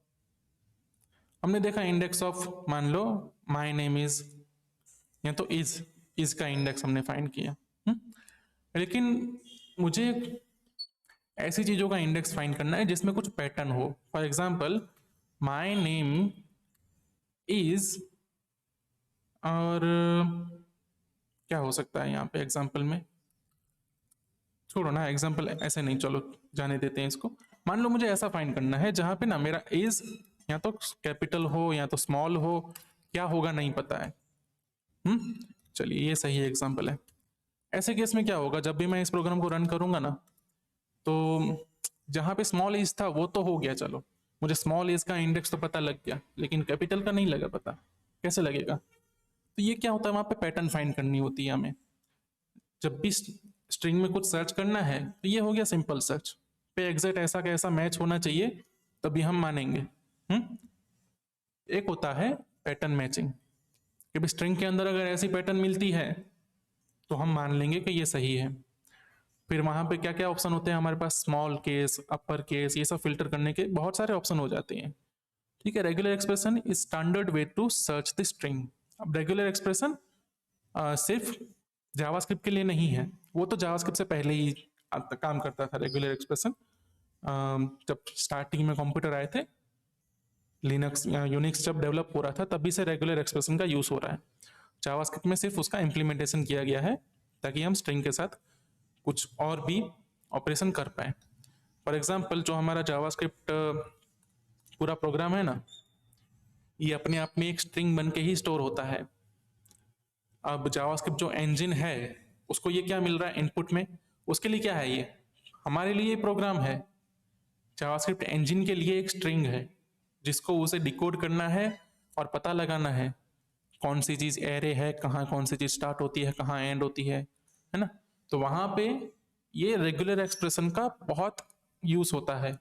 हमने देखा इंडेक्स ऑफ, मान लो माय नेम इज या तो इज का इंडेक्स हमने फाइंड किया। लेकिन मुझे ऐसी चीजों का इंडेक्स फाइंड करना है जिसमें कुछ पैटर्न हो। For example my name is, और क्या हो सकता है यहाँ पे एग्जाम्पल में, छोड़ो ना एग्जाम्पल ऐसे नहीं, चलो जाने देते हैं इसको। मान लो मुझे ऐसा फाइंड करना है जहां पे ना मेरा इज या तो कैपिटल हो या तो स्मॉल हो, क्या होगा नहीं पता है। चलिए ये सही एग्जाम्पल है। ऐसे केस में क्या होगा, जब भी मैं इस प्रोग्राम को रन करूंगा ना तो जहां पे स्मॉल इज था वो तो हो गया, चलो मुझे स्मॉल इज का इंडेक्स तो पता लग गया लेकिन कैपिटल का नहीं लगा पता, कैसे लगेगा। तो ये क्या होता है, वहां पे पैटर्न फाइंड करनी होती है हमें। जब भी स्ट्रिंग में कुछ सर्च करना है तो ये हो गया सिंपल सर्च पे, एग्जैक्ट ऐसा कैसा मैच होना चाहिए तभी हम मानेंगे। एक होता है पैटर्न मैचिंग, कि भी स्ट्रिंग के अंदर अगर ऐसी पैटर्न मिलती है तो हम मान लेंगे कि ये सही है। फिर वहां पे क्या क्या ऑप्शन होते हैं हमारे पास, स्मॉल केस, अपर केस, ये सब फिल्टर करने के बहुत सारे ऑप्शन हो जाते हैं। ठीक है, regular expression is standard way to search the string. अब रेगुलर एक्सप्रेशन सिर्फ जावास्क्रिप्ट के लिए नहीं है, वो तो जावास्क्रिप्ट से पहले ही काम करता था रेगुलर एक्सप्रेशन। जब स्टार्टिंग में कंप्यूटर आए थे, लिनक्स या यूनिक्स जब डेवलप हो रहा था, तभी से रेगुलर एक्सप्रेशन का यूज हो रहा है। जावास्क्रिप्ट में सिर्फ उसका इम्प्लीमेंटेशन किया गया है ताकि हम स्ट्रिंग के साथ कुछ और भी ऑपरेशन कर पाए। फॉर एग्जाम्पल, जो हमारा जावास्क्रिप्ट पूरा प्रोग्राम है ना, ये अपने आप में एक स्ट्रिंग बन के ही स्टोर होता है। अब जावास्क्रिप्ट जो इंजन है, उसको ये क्या मिल रहा है इनपुट में, उसके लिए क्या है, ये हमारे लिए प्रोग्राम है। जावास्क्रिप्ट इंजन के लिए एक स्ट्रिंग है जिसको उसे डिकोड करना है और पता लगाना है कौन सी चीज एरे है, कहाँ कौन सी चीज स्टार्ट होती है, कहाँ एंड होती है ना। तो वहां पे ये रेगुलर एक्सप्रेशन का बहुत यूज होता है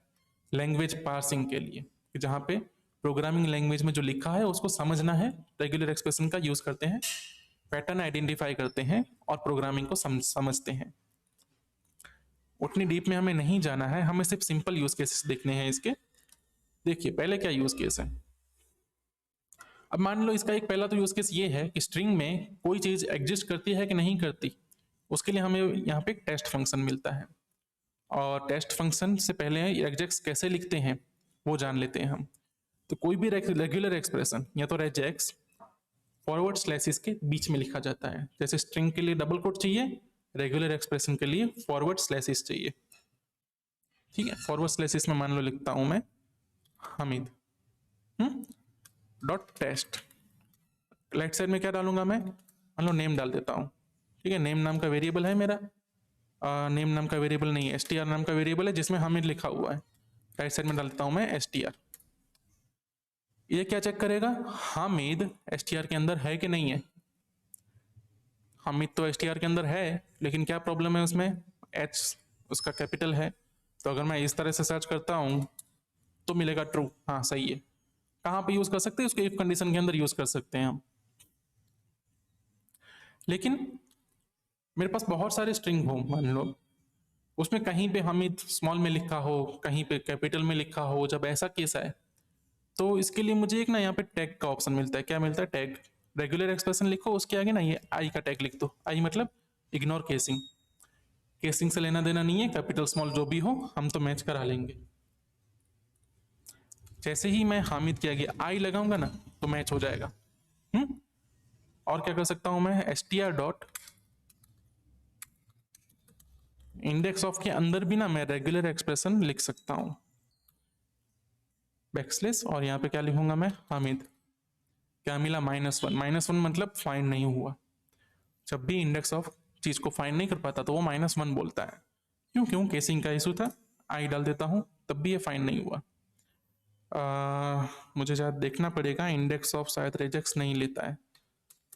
लैंग्वेज पार्सिंग के लिए, जहाँ पे प्रोग्रामिंग लैंग्वेज में जो लिखा है उसको समझना है, रेगुलर एक्सप्रेशन का यूज करते हैं, पैटर्न आइडेंटिफाई करते हैं और प्रोग्रामिंग को समझते हैं। उतनी डीप में हमें नहीं जाना है, हमें सिर्फ सिंपल यूज केसेस देखने हैं इसके। देखिए पहले क्या यूज केस है। अब मान लो इसका एक पहला तो यूज केस ये है कि स्ट्रिंग में कोई चीज एग्जिस्ट करती है कि नहीं करती, उसके लिए हमें यहाँ पे एक टेस्ट फंक्शन मिलता है। और टेस्ट फंक्शन से पहले एग्जेक्स कैसे लिखते हैं वो जान लेते हैं हम। तो कोई भी रेगुलर एक्सप्रेशन या तो रेजेक्स फॉरवर्ड स्लैशेस के बीच में लिखा जाता है। जैसे स्ट्रिंग के लिए डबल कोट चाहिए, रेगुलर एक्सप्रेशन के लिए फॉरवर्ड स्लैशेस चाहिए। ठीक है, फॉरवर्ड स्लैशेस में मान लो लिखता हूं मैं Hamid dot test. Left side में क्या डालूंगा मैं, मान लो नेम डाल देता हूँ। ठीक है, नेम नाम का वेरिएबल है मेरा, नेम नाम का वेरिएबल नहीं है, str नाम का वेरिएबल है जिसमें हामिद लिखा हुआ है। राइट साइड में डालता हूं मैं str। ये क्या चेक करेगा, हामिद str के अंदर है कि नहीं है। हामिद तो str के अंदर है, लेकिन क्या प्रॉब्लम है उसमें, h उसका कैपिटल है। तो अगर मैं इस तरह से सर्च करता हूं तो मिलेगा ट्रू, हाँ सही है। कहां पे यूज कर सकते हैं उसको, इफ कंडीशन के अंदर यूज कर सकते हैं हम। लेकिन मेरे पास बहुत सारे स्ट्रिंग हो मान लो, उसमें कहीं पे हामिद स्मॉल में लिखा हो, कहीं पे कैपिटल में लिखा हो, जब ऐसा केस है तो इसके लिए मुझे एक ना यहाँ पे टैग का ऑप्शन मिलता है। क्या मिलता है, टैग। रेगुलर एक्सप्रेशन लिखो, उसके आगे ना ये आई का टैग लिख दो। आई मतलब इग्नोर केसिंग, केसिंग से लेना देना नहीं है, कैपिटल स्मॉल जो भी हो हम तो मैच करा लेंगे। जैसे ही मैं हामिद के आगे आई लगाऊंगा ना तो मैच हो जाएगा। और क्या कर सकता हूं मैं, str डॉट इंडेक्स ऑफ के अंदर भी ना मैं रेगुलर एक्सप्रेशन लिख सकता हूं, बैकस्लेस, और यहाँ पे क्या लिखूंगा मैं, हामिद। क्या मिला, -1। -1 मतलब फाइंड नहीं हुआ। जब भी इंडेक्स ऑफ चीज को फाइंड नहीं कर पाता तो वो -1 बोलता है। क्यों क्यों, केसिंग का इशू था। आई डाल देता हूं तब भी ये फाइंड नहीं हुआ। मुझे शायद देखना पड़ेगा, इंडेक्स ऑफ शायद रेजेक्स नहीं लेता है।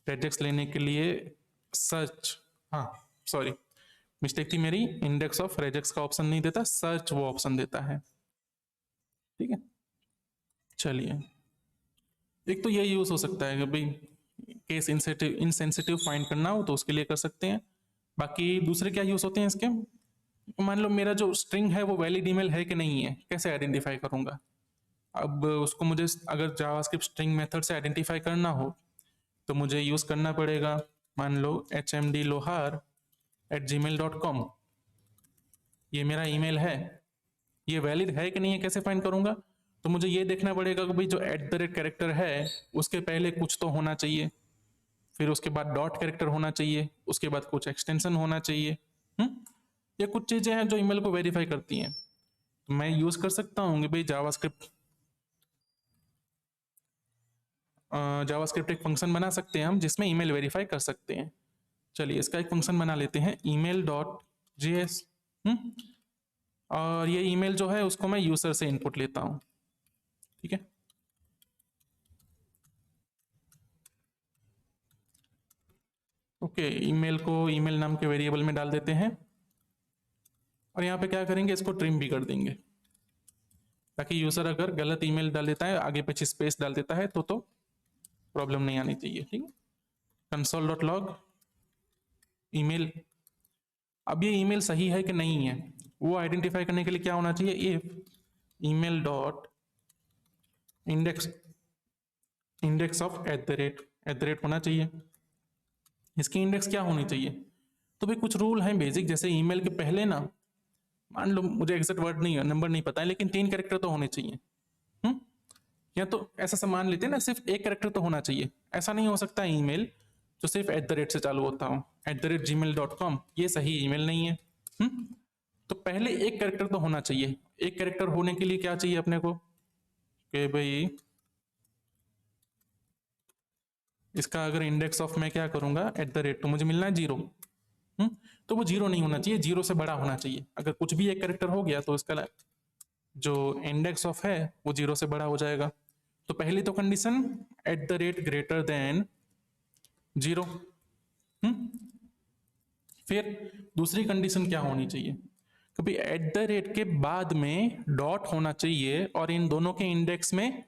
रेजेक्स लेने के लिए सर्च, हाँ सॉरी मिस्टेक थी मेरी, इंडेक्स ऑफ रेजेक्स का ऑप्शन नहीं देता, सर्च वो ऑप्शन देता है। ठीक है, चलिए एक तो ये यूज हो सकता है कि भाई केस इनसेंसिटिव फाइंड करना हो तो उसके लिए कर सकते हैं। बाकी दूसरे क्या यूज होते हैं इसके, मान लो मेरा जो स्ट्रिंग है वो वैलिड ईमेल है कि नहीं है, कैसे आइडेंटिफाई करूंगा। अब उसको मुझे अगर जावास्क्रिप्ट स्ट्रिंग मेथड से आइडेंटिफाई करना हो तो मुझे यूज करना पड़ेगा, मान लो hmdlohar@gmail.com, ये मेरा ईमेल है, ये वैलिड है कि नहीं है कैसे फाइंड करूंगा। तो मुझे ये देखना पड़ेगा कि भाई जो कैरेक्टर है उसके पहले कुछ तो होना चाहिए, फिर उसके बाद डॉट कैरेक्टर होना चाहिए, उसके बाद कुछ एक्सटेंशन होना चाहिए। ये कुछ चीजें हैं जो ईमेल को वेरीफाई करती हैं। तो मैं यूज कर सकता हूँ कि भाई जावास्क्रिप्ट एक फंक्शन बना सकते हैं हम जिसमें ईमेल वेरीफाई कर सकते हैं। चलिए इसका एक फंक्शन बना लेते हैं, email डॉट जेएस। और ये ईमेल जो है उसको मैं यूजर से इनपुट लेता हूं। ठीक है, ओके, ईमेल को ईमेल नाम के वेरिएबल में डाल देते हैं और यहाँ पे क्या करेंगे, इसको ट्रिम भी कर देंगे। ताकि यूजर अगर गलत ईमेल डाल देता है, आगे पीछे स्पेस डाल देता है, तो प्रॉब्लम नहीं आनी चाहिए। ठीक है, कंसोल डॉट लॉग ईमेल। अब ये ईमेल सही है कि नहीं है वो आइडेंटिफाई करने के लिए क्या होना चाहिए, if email dot index index of at the rate होना चाहिए। इसकी इंडेक्स क्या होनी चाहिए, तो भाई कुछ रूल हैं बेसिक, जैसे ईमेल के पहले ना, मान लो मुझे एग्जैक्ट वर्ड नहीं है, नंबर नहीं पता है, लेकिन 3 कैरेक्टर तो होने चाहिए। हम्म या तो ऐसा सामान लेते हैं ना, सिर्फ एक कैरेक्टर तो होना चाहिए। ऐसा नहीं हो सकता ईमेल जो सिर्फ एट द रेट से चालू होता हो, @gmail.com, ये सही ईमेल नहीं है। हम्म तो पहले एक कैरेक्टर तो होना चाहिए। एक कैरेक्टर होने के लिए क्या चाहिए अपने को, कि भाई इसका अगर इंडेक्स ऑफ मैं क्या करूंगा @ तो मुझे मिलना है 0। तो वो 0 नहीं होना चाहिए, 0 से बड़ा होना चाहिए। अगर कुछ भी एक कैरेक्टर हो गया तो इसका जो इंडेक्स ऑफ है वो 0 से बड़ा हो जाएगा। तो पहली तो कंडीशन @ ग्रेटर देन 0। फिर दूसरी कंडीशन क्या होनी चाहिए, कभी @ के बाद में डॉट होना चाहिए और इन दोनों के इंडेक्स में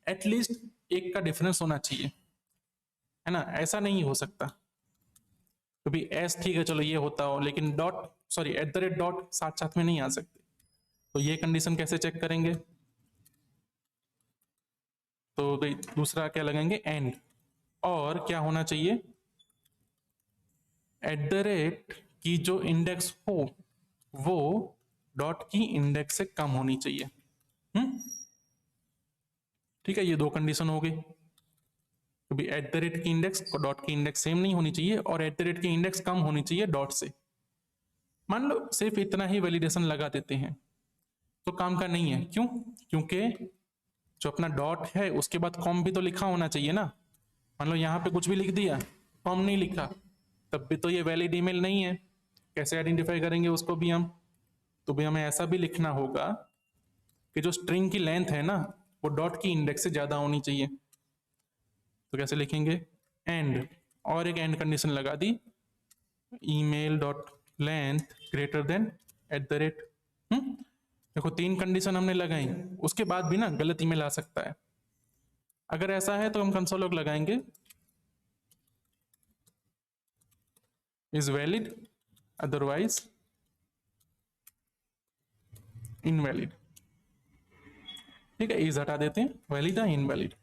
एटलीस्ट एक का डिफरेंस होना चाहिए, है ना। ऐसा नहीं हो सकता, कभी एस ठीक है चलो ये होता हो, लेकिन डॉट साथ साथ में नहीं आ सकते। तो ये कंडीशन कैसे चेक करेंगे, तो भाई दूसरा क्या लगाएंगे, एंड। और क्या होना चाहिए, @ की जो इंडेक्स हो वो डॉट की इंडेक्स से कम होनी चाहिए। हम्म ठीक है, ये 2 कंडीशन हो गई। तो भी @ की इंडेक्स और डॉट की इंडेक्स सेम नहीं होनी चाहिए, और @ की इंडेक्स कम होनी चाहिए डॉट से। मान लो सिर्फ इतना ही वैलिडेशन लगा देते हैं तो काम का नहीं है। क्यों, क्योंकि जो अपना डॉट है उसके बाद कॉम भी तो लिखा होना चाहिए ना। मान लो यहाँ पे कुछ भी लिख दिया, कॉम नहीं लिखा, तब भी तो ये वैलिड ईमेल नहीं है। कैसे आइडेंटिफाई करेंगे उसको भी हम, तो भी हमें ऐसा भी लिखना होगा कि जो स्ट्रिंग की लेंथ है ना वो डॉट की इंडेक्स से ज्यादा होनी चाहिए। तो कैसे लिखेंगे, एंड, और एक एंड कंडीशन लगा दी, email dot length greater than @ देखो 3 कंडीशन हमने लगाई, उसके बाद भी ना गलत ईमेल आ सकता है। अगर ऐसा है तो हम कंसोल लॉग लगाएंगे, इज वैलिड, अदरवाइज इनवैलिड। ठीक है, इज हटा देते हैं, वैलिड है इनवैलिड।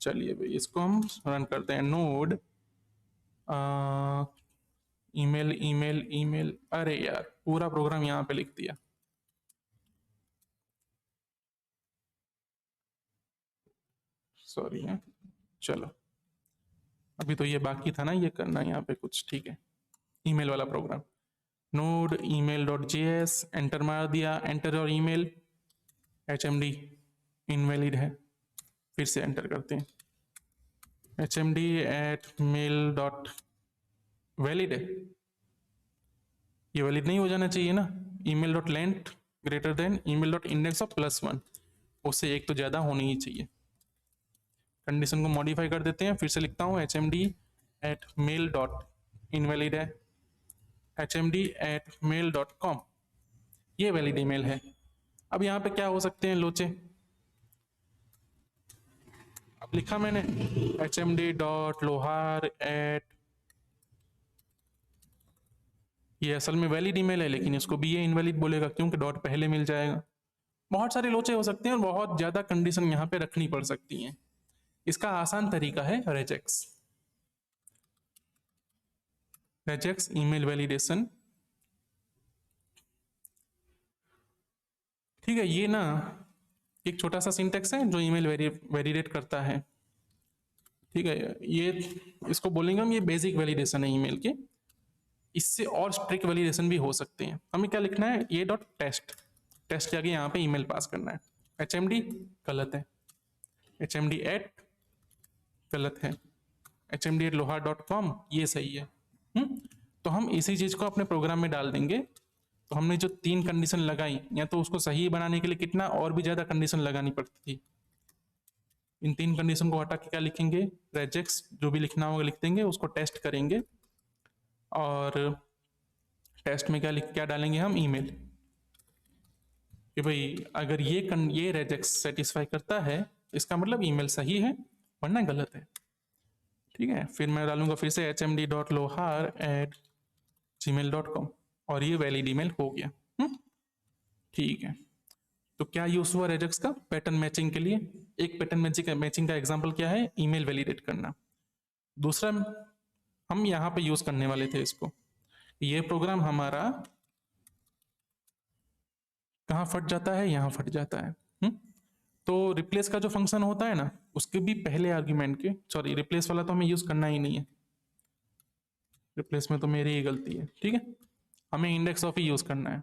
चलिए भाई इसको हम रन करते हैं, नोड ईमेल ईमेल ईमेल, अरे यार पूरा प्रोग्राम यहाँ पे लिख दिया। सॉरी है, चलो अभी तो ये बाकी था ना ये करना यहाँ पे कुछ। ठीक है, ईमेल वाला program, node email dot JS, enter मार दिया, एंटर और ईमेल, HMD इनवैलिड है। फिर से एंटर करते हैं, HMD@mail डॉट वैलिड है, ये वैलिड नहीं हो जाना चाहिए ना। Email dot length greater then email dot index of +1, उससे एक तो ज्यादा होनी ही चाहिए। कंडीशन को मॉडिफाई कर देते हैं, फिर से लिखता हूँ HMD@mail डॉट इनवैलिड है, HMD@mail.com ये वैलिड ईमेल है। अब यहाँ पे क्या हो सकते हैं लोचे, अब लिखा मैंने HMD.lohar@ ये असल में वैलिड ईमेल है, लेकिन इसको भी ये इनवैलिड बोलेगा क्योंकि डॉट पहले मिल जाएगा। बहुत सारे लोचे हो सकते हैं और बहुत ज्यादा कंडीशन यहाँ पे रखनी पड़ सकती हैं। इसका आसान तरीका है रेजेक्स ईमेल वैलिडेशन। ठीक है, ये ना एक छोटा सा सिंटेक्स है जो ईमेल वैलिडेट करता है। ठीक है, ये इसको बोलेंगे हम, ये बेसिक वैलिडेशन है ईमेल के। इससे और स्ट्रिक्ट वैलिडेशन भी हो सकते हैं। हमें क्या लिखना है, ये डॉट टेस्ट, टेस्ट के आगे यहाँ पे ईमेल पास करना है। HMD गलत है, HMD एट गलत है, HMD@lohar.com ये सही है। तो हम इसी चीज को अपने प्रोग्राम में डाल देंगे। तो हमने जो 3 कंडीशन लगाई, या तो उसको सही बनाने के लिए कितना और भी ज्यादा कंडीशन लगानी पड़ती थी। इन 3 कंडीशन को हटा के क्या लिखेंगे, रेजेक्स जो भी लिखना होगा लिख देंगे, उसको टेस्ट करेंगे, और टेस्ट में क्या डालेंगे हम, ईमेल। कि भाई अगर ये रेजेक्स सेटिस्फाई करता है इसका मतलब ईमेल सही है वरना गलत है। ठीक है, फिर मैं डालूंगा फिर से hmd.lohar@gmail.com और ये वैलिड ईमेल हो गया। ठीक है, तो क्या यूज हुआ रेजेक्स का पैटर्न मैचिंग के लिए। एक पैटर्न मैचिंग का एग्जांपल क्या है, ईमेल वैलिडेट करना। दूसरा हम यहाँ पे यूज करने वाले थे इसको, ये प्रोग्राम हमारा कहाँ फट जाता है, यहाँ फट जाता है। तो रिप्लेस का जो फंक्शन होता है ना उसके भी पहले आर्ग्यूमेंट के, सॉरी रिप्लेस वाला तो हमें यूज करना ही नहीं है, रिप्लेस में तो मेरी ही गलती है। ठीक है, हमें इंडेक्स ऑफ ही यूज करना है।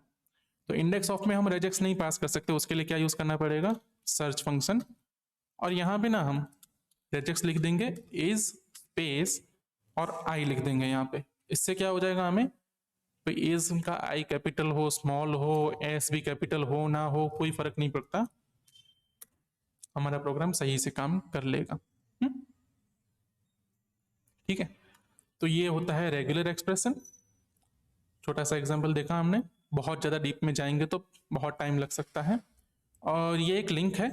तो इंडेक्स ऑफ में हम रेजेक्स नहीं पास कर सकते, उसके लिए क्या यूज करना पड़ेगा, सर्च फंक्शन। और यहाँ पे ना हम रेजेक्स लिख देंगे इज स्पेस और आई लिख देंगे यहाँ पे। इससे क्या हो जाएगा हमें, तो इज का आई कैपिटल हो स्मॉल हो एस भी कैपिटल हो ना हो कोई फर्क नहीं पड़ता, हमारा प्रोग्राम सही से काम कर लेगा। ठीक है, तो ये होता है रेगुलर एक्सप्रेशन। छोटा सा एग्जांपल देखा हमने, बहुत ज़्यादा डीप में जाएंगे तो बहुत टाइम लग सकता है। और ये एक लिंक है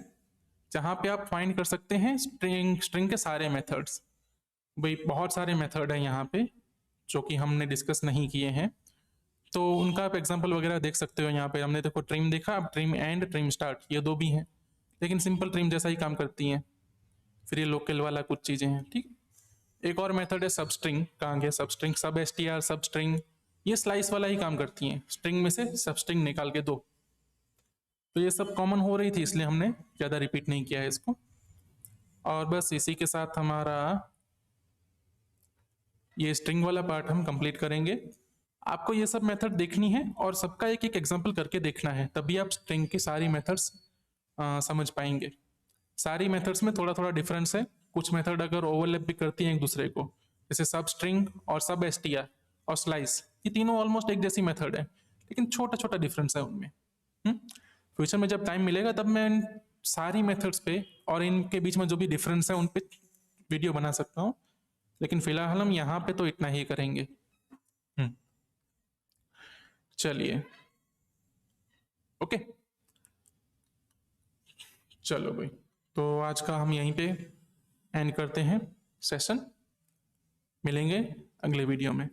जहाँ पे आप फाइंड कर सकते हैं स्ट्रिंग के सारे मेथड्स। भाई बहुत सारे मेथड है यहाँ पे जो कि हमने डिस्कस नहीं किए हैं, तो उनका आप एग्जांपल वगैरह देख सकते हो। यहाँ पे हमने देखो ट्रिम देखा, अब ट्रिम एंड ट्रिम स्टार्ट ये दो भी हैं, लेकिन सिंपल ट्रिम जैसा ही काम करती हैं। फिर ये लोकल वाला कुछ चीज़ें हैं। ठीक, एक और मेथड है सबस्ट्रिंग, कहाँ गया सबस्ट्रिंग, सब एसटीआर सबस्ट्रिंग, ये स्लाइस वाला ही काम करती हैं, स्ट्रिंग में से सबस्ट्रिंग निकाल के दो। तो ये सब कॉमन हो रही थी इसलिए हमने ज़्यादा रिपीट नहीं किया है इसको। और बस इसी के साथ हमारा ये स्ट्रिंग वाला पार्ट हम कंप्लीट करेंगे। आपको ये सब मेथड देखनी है और सबका एक एक एग्जांपल करके देखना है, तभी आप स्ट्रिंग की सारी मेथड्स समझ पाएंगे। सारी मेथड्स में थोड़ा थोड़ा डिफरेंस है, कुछ मेथड अगर ओवरलैप भी करती हैं एक दूसरे को, जैसे सब स्ट्रिंग और सब एसटीआर और स्लाइस, ये तीनों ऑलमोस्ट एक जैसी मेथड है, लेकिन छोटा छोटा डिफरेंस है उनमें। फ्यूचर में जब टाइम मिलेगा तब मैं इन सारी मेथड्स पे और इनके बीच में जो भी डिफरेंस है उन पे वीडियो बना सकता हूँ, लेकिन फिलहाल हम यहाँ पे तो इतना ही करेंगे। चलिए, ओके, चलो भाई, तो आज का हम यहीं पे एंड करते हैं सेशन, मिलेंगे अगले वीडियो में।